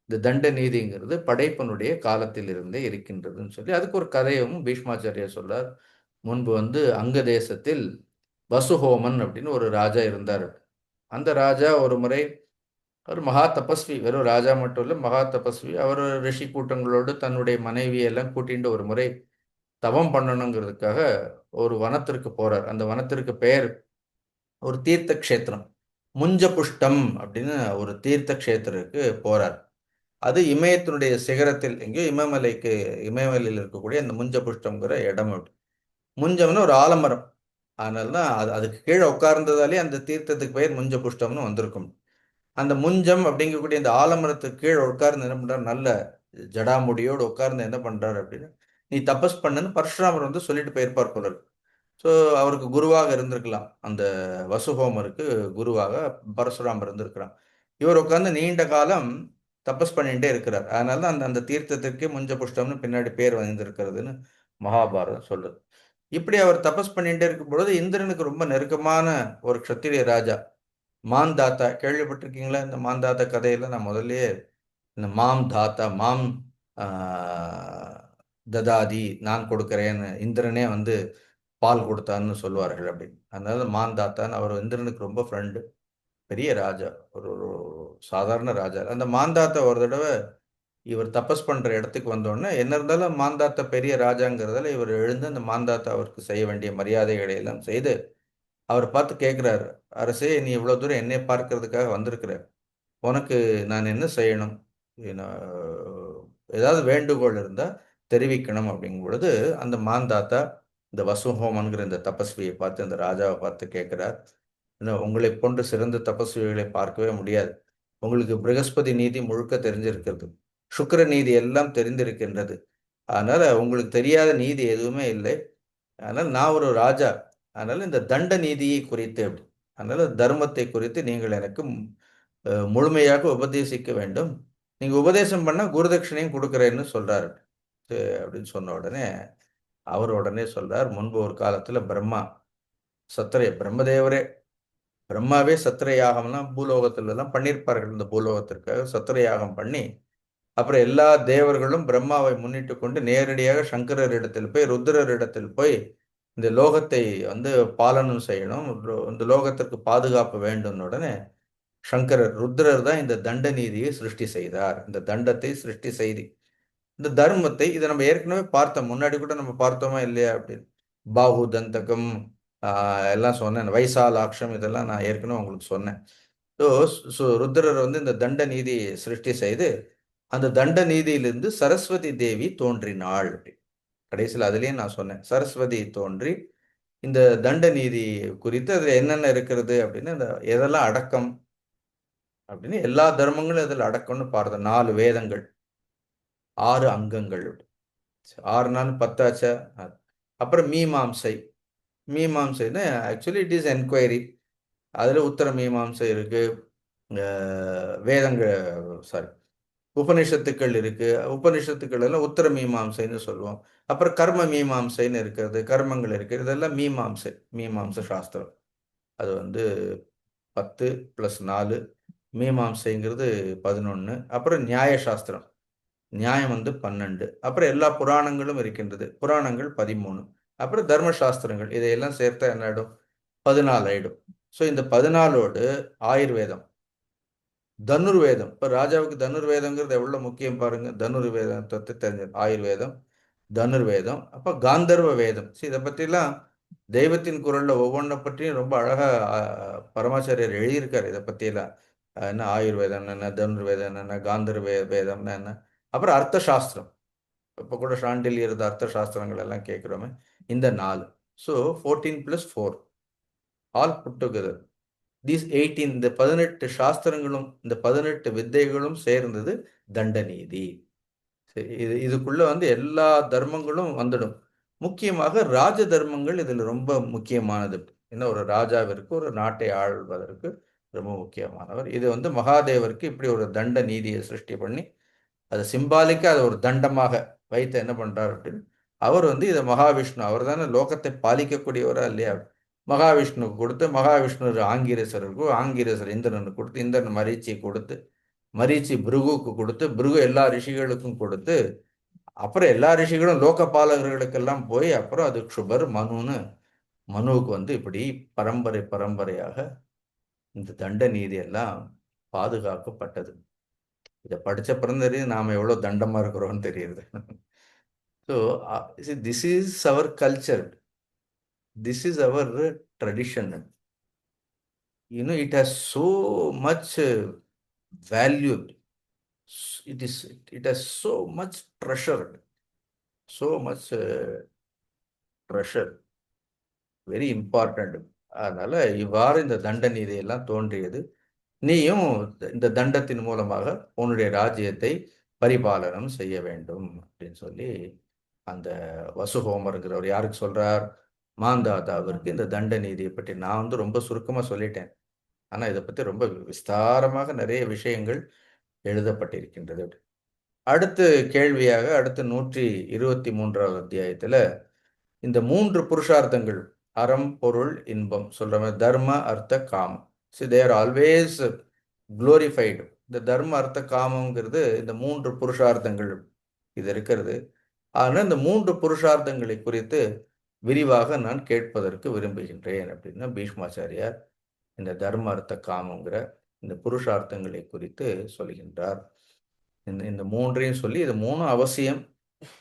இந்த தண்ட நீதிங்கிறது படைப்பனுடைய காலத்தில் இருந்தே இருக்கின்றதுன்னு சொல்லி அதுக்கு ஒரு கதையும் பீஷ்மாச்சாரியா சொல்றார். முன்பு அங்க தேசத்தில் வசுஹோமன் அப்படின்னு ஒரு ராஜா இருந்தார். அந்த ராஜா ஒரு முறை ஒரு மகா தபஸ்வி, வெறும் ராஜா மட்டும் இல்லை, மகா தபஸ்வி. அவர் ரிஷி கூட்டங்களோடு தன்னுடைய மனைவியெல்லாம் கூட்டிட்டு ஒரு முறை தவம் பண்ணணுங்கிறதுக்காக ஒரு வனத்திற்கு போறார். அந்த வனத்திற்கு பெயர் ஒரு தீர்த்த கஷேத்திரம், முஞ்ச புஷ்டம் அப்படின்னு ஒரு தீர்த்த கஷேத்திரருக்கு போறார். அது இமயத்தினுடைய சிகரத்தில், எங்கேயோ இமயமலைக்கு இமயமலையில் இருக்கக்கூடிய அந்த முஞ்ச புஷ்டம்ங்கிற இடம். முஞ்சம்னு ஒரு ஆலமரம். அதனால தான் அதுக்கு கீழே உட்கார்ந்ததாலே அந்த தீர்த்தத்துக்கு பெயர் முஞ்ச புஷ்டம்னு வந்திருக்கும். அந்த முஞ்சம் அப்படிங்கக்கூடிய இந்த ஆலமரத்துக்கு கீழே உட்கார்ந்து என்ன பண்றாரு, நல்ல ஜடாமுடியோடு உட்கார்ந்து என்ன பண்றாரு அப்படின்னு, நீ தபஸ் பண்ணுன்னு பரசுராமர் வந்து சொல்லிட்டு போயிருப்பார் போல இருக்கு. ஸோ அவருக்கு குருவாக இருந்திருக்கலாம், அந்த வசுஹோமருக்கு குருவாக பரசுராமர் இருந்திருக்கிறார். இவர் உட்கார்ந்து நீண்ட காலம் தபஸ் பண்ணிட்டே இருக்கிறார். அதனால தான் அந்த அந்த தீர்த்தத்திற்கே முஞ்ச புஷ்டம்னு பின்னாடி பேர் வந்திருக்கிறதுன்னு மகாபாரதம் சொல்லுது. இப்படி அவர் தபஸ் பண்ணிட்டே இருக்கும் பொழுது இந்திரனுக்கு ரொம்ப நெருக்கமான ஒரு க்ஷத்திரிய ராஜா மாந்தாத்தா, கேள்விப்பட்டிருக்கீங்களா? இந்த மாந்தாத்தா கதையில நான் முதல்லயே இந்த மாம் தாத்தா மாம் ததாதி, நான் கொடுக்கிறேன்னு இந்திரனே வந்து பால் கொடுத்தான்னு சொல்லுவார்கள் அப்படின்னு. அதனால மாந்தாத்தான்னு அவர் இந்திரனுக்கு ரொம்ப ஃப்ரெண்டு, பெரிய ராஜா, ஒரு ஒரு சாதாரண ராஜா. அந்த மாந்தாத்தா ஒரு தடவை இவர் தபஸ் பண்ற இடத்துக்கு வந்தோடனே, என்ன இருந்தாலும் மாந்தாத்தா பெரிய ராஜாங்கிறதால இவர் எழுந்து அந்த மாந்தாத்தா அவருக்கு செய்ய வேண்டிய மரியாதைகளை எல்லாம் செய்து அவர் பார்த்து கேட்கிறாரு, அரசே நீ இவ்வளவு தூரம் என்னை பார்க்கறதுக்காக வந்திருக்கிற, உனக்கு நான் என்ன செய்யணும்? ஏதாவது வேண்டுகோள் இருந்தா தெரிவிக்கணும் அப்படிங்கும் பொழுது அந்த மாந்தாத்தா இந்த வசுஹோமன்கிற இந்த தபஸ்வியை பார்த்து, இந்த ராஜாவை பார்த்து கேட்கிறார், உங்களை போன்று சிறந்த தபஸ்விகளை பார்க்கவே முடியாது. உங்களுக்கு ப்ரகஸ்பதி நீதி முழுக்க தெரிஞ்சிருக்கிறது, சுக்கிர நீதி எல்லாம் தெரிந்திருக்கின்றது. அதனால உங்களுக்கு தெரியாத நீதி எதுவுமே இல்லை. அதனால நான் ஒரு ராஜா, அதனால இந்த தண்ட நீதியை குறித்து, அதனால தர்மத்தை குறித்து நீங்கள் எனக்கு முழுமையாக உபதேசிக்க வேண்டும். நீங்க உபதேசம் பண்ணா குருதட்சிணையும் கொடுக்குறேன்னு சொல்றாரு. அப்படின்னு சொன்ன உடனே அவர் உடனே சொல்றார், முன்பு ஒரு காலத்துல பிரம்மா சத்திரிய பிரம்மதேவரே, பிரம்மாவே சத்திர யாகம்லாம் பூலோகத்துல எல்லாம் பண்ணியிருப்பார்கள். இந்த பூலோகத்திற்காக சத்திர யாகம் பண்ணி அப்புறம் எல்லா தேவர்களும் பிரம்மாவை முன்னிட்டு கொண்டு நேரடியாக சங்கரர் இடத்தில் போய் ருத்ரர் இடத்தில் போய் இந்த லோகத்தை வந்து பாலனம் செய்யணும், இந்த லோகத்திற்கு பாதுகாப்பு வேண்டும். உடனே சங்கரர் ருத்ரர் தான் இந்த தண்ட நீதியை சிருஷ்டி செய்தார். இந்த தண்டத்தை சிருஷ்டி செய்தி இந்த தர்மத்தை, இதை நம்ம ஏற்கனவே பார்த்தோம், முன்னாடி கூட நம்ம பார்த்தோமா இல்லையா அப்படின்னு. பாகு தந்தகம் எல்லாம் சொன்னேன், வைசாலாட்சம் இதெல்லாம் நான் ஏற்கனவே உங்களுக்கு சொன்னேன். ஸோ ருத்ரர் வந்து இந்த தண்ட நீதியை சிருஷ்டி செய்து அந்த தண்ட நீதியிலிருந்து சரஸ்வதி தேவி தோன்றினாள். கடைசியில் அதுலேயும் நான் சொன்னேன், சரஸ்வதி தோன்றி இந்த தண்ட நீதி குறித்து அதில் என்னென்ன இருக்கிறது அப்படின்னு, அந்த எதெல்லாம் அடக்கம் அப்படின்னு, எல்லா தர்மங்களும் இதில் அடக்கம்னு பார்த்தோம். 4 வேதங்கள், 6 அங்கங்கள், 6 நாள் 10 அப்புறம் மீமாம்சை. மீமாம்சைன்னு ஆக்சுவலி இட் இஸ் என்கொயரி. அதில் உத்தர மீமாம்சை இருக்கு, வேதங்கள், சாரி, உபனிஷத்துக்கள் இருக்கு. உபனிஷத்துக்கள் எல்லாம் உத்தர மீமாம்சைன்னு சொல்லுவோம். அப்புறம் கர்ம மீமாம்சைன்னு இருக்கிறது, கர்மங்கள் இருக்கு. இதெல்லாம் மீமாம்சை, மீமாம்ச சாஸ்திரம். அது வந்து 10 + 4, மீமாம்சைங்கிறது 11. அப்புறம் நியாய சாஸ்திரம், நியாயம் வந்து 12. அப்புறம் எல்லா புராணங்களும் இருக்கின்றது, புராணங்கள் 13. அப்புறம் தர்மசாஸ்திரங்கள், இதையெல்லாம் சேர்த்தா என்ன ஆயிடும், 14 ஆயிடும். ஸோ இந்த 14ஓடு ஆயுர்வேதம், தனுர்வேதம். இப்போ ராஜாவுக்கு தனுர்வேதங்கிறது எவ்வளோ முக்கியம் பாருங்க. தனுர்வேதத்தை தெரிஞ்சது, ஆயுர்வேதம், தனுர்வேதம், அப்போ காந்தர்வ வேதம். இதை பற்றிலாம் தெய்வத்தின் குரல்ல ஒவ்வொன்றை பற்றியும் ரொம்ப அழகா பரமாச்சாரியர் எழுதியிருக்காரு. இதை பற்றியெல்லாம் என்ன ஆயுர்வேதம் என்ன, தனுர்வேதம் என்னென்ன, காந்தர்வ வேதம்னா என்ன, அப்புறம் அர்த்த சாஸ்திரம். இப்போ கூட ஷாண்டில் இருந்த அர்த்த சாஸ்திரங்கள் எல்லாம் கேட்குறோமே, இந்த 4. So 14 + 4 all put together these 18, இந்த 18 சாஸ்திரங்களும் இந்த 18 வித்தைகளும் சேர்ந்தது தண்டநீதி. சரி, இதுக்குள்ள வந்து எல்லா தர்மங்களும் வந்துடும். முக்கியமாக ராஜ தர்மங்கள் இதில் ரொம்ப முக்கியமானது. என்ன, ஒரு ராஜாவிற்கு ஒரு நாட்டை ஆள்வதற்கு ரொம்ப முக்கியமானவர். இது வந்து மகாதேவருக்கு இப்படி ஒரு தண்ட நீதியை சிருஷ்டி பண்ணி அதை சிம்பாலிக்கா அதை ஒரு தண்டமாக வைத்து என்ன பண்றார் அப்படின்னு, அவர் வந்து இதை மகாவிஷ்ணு, அவர் தானே லோகத்தை பாலிக்கக்கூடியவரா இல்லையா, மகாவிஷ்ணுவுக்கு கொடுத்து, மகாவிஷ்ணு ஆங்கிரேசருக்கு, ஆங்கிரேசர் இந்திரனுக்கு கொடுத்து, இந்திரன் மரீச்சியை கொடுத்து, மரீச்சி பிருகுவுக்கு கொடுத்து, பிருகு எல்லா ரிஷிகளுக்கும் கொடுத்து, அப்புறம் எல்லா ரிஷிகளும் லோகபாலகர்களுக்கெல்லாம் போய் அப்புறம் அது க்ஷுபர் மனுன்னு மனுவுக்கு வந்து இப்படி பரம்பரை பரம்பரையாக இந்த தண்ட நீதி எல்லாம் பாதுகாக்கப்பட்டது. இதை படிச்ச பிறந்தது நாம எவ்வளவு தண்டமா இருக்கிறோம்னு தெரியுது. So this is our culture, this is our tradition. It has so much valued. It has so much treasured, so much treasure, very important. அதனால இவ்வாறு இந்த தண்ட நீதி எல்லாம் தோன்றியது. நீயும் இந்த தண்டத்தின் மூலமாக உன்னுடைய ராஜ்யத்தை பரிபாலனம் செய்ய வேண்டும் அப்படின்னு சொல்லி அந்த வசுஹோமருங்கிறவர் யாருக்கு சொல்றார்? மாந்தாதாவிற்கு இந்த தண்ட நீதியை பற்றி நான் வந்து ரொம்ப சுருக்கமா சொல்லிட்டேன். ஆனா இதை பத்தி ரொம்ப விஸ்தாரமாக நிறைய விஷயங்கள் எழுதப்பட்டிருக்கின்றது. அடுத்து கேள்வியாக அடுத்து 123வது அத்தியாயத்துல இந்த 3 புருஷார்த்தங்கள், அறம், பொருள், இன்பம் சொல்ற மாதிரி தர்ம, அர்த்த, காமம். They are always glorified. இந்த தர்ம, அர்த்த, காமங்கிறது இந்த 3 புருஷார்த்தங்கள் இது இருக்கிறது. ஆனால் இந்த 3 புருஷார்த்தங்களை குறித்து விரிவாக நான் கேட்பதற்கு விரும்புகின்றேன் அப்படின்னா பீஷ்மாச்சாரியார் இந்த தர்ம, அர்த்த, காமங்கிற இந்த புருஷார்த்தங்களை குறித்து சொல்கின்றார். இந்த மூன்றையும் சொல்லி இது 3 அவசியம்.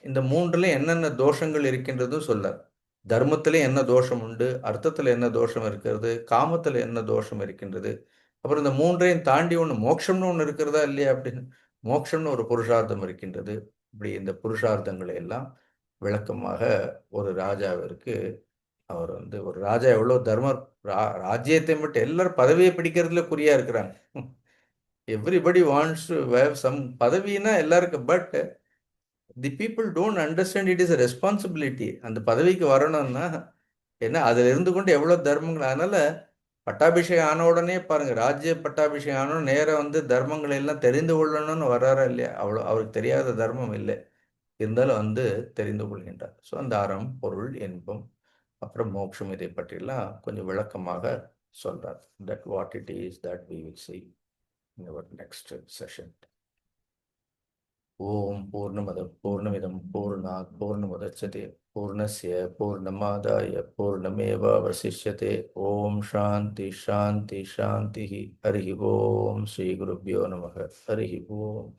இந்த 3ல என்னென்ன தோஷங்கள் இருக்கின்றதும் சொல்லார். தர்மத்துல என்ன தோஷம் உண்டு, அர்த்தத்துல என்ன தோஷம் இருக்கிறது, காமத்துல என்ன தோஷம் இருக்கின்றது, அப்புறம் இந்த 3ஐயும் தாண்டி ஒன்று மோட்சம்னு ஒன்று இருக்கிறதா இல்லையா அப்படின்னு மோட்சம்னு ஒரு புருஷார்த்தம் இருக்கின்றது. இப்படி இந்த புருஷார்த்தங்களை எல்லாம் விளக்கமாக ஒரு ராஜாவிற்கு அவர் வந்து ஒரு ராஜா எவ்வளவு ராஜ்யத்தை மட்டும் எல்லாரும் பதவியை பிடிக்கிறதுல குறியா இருக்கிறாங்க. Everybody wants to have some பதவினா எல்லாருக்கும். But the people don't understand it is a responsibility. அந்த பதவிக்கு வரணும்னா ஏன்னா அதில் இருந்து கொண்டு எவ்வளோ தர்மங்கள். அதனால பட்டாபிஷேகம் ஆன உடனே பாருங்க, ராஜ்ய பட்டாபிஷேகம் ஆனோன்னு நேரம் வந்து தர்மங்களை எல்லாம் தெரிந்து கொள்ளணும்னு வர்றாரா இல்லையா? அவ்வளோ அவருக்கு தெரியாத தர்மம் இல்லை. இருந்தாலும் வந்து தெரிந்து கொள்கின்றார். ஸோ அந்த அறம், பொருள், இன்பம், அப்புறம் மோட்சம் இதை பற்றியெல்லாம் கொஞ்சம் விளக்கமாக சொல்றார். That what it is that we will see in our next session. Om பூர்ணமத பூர்ணமிதம் பூர்ணாத் பூர்ணமுதச்யதே பூர்ணஸ்ய பூர்ணமாதாய பூர்ணமேவாவசிஷ்யதே. ஓம் சாந்தி சாந்தி சாந்தி. ஹரி ஓம். ஸ்ரீ குருப்யோ நமः. ஹரி ஓம்.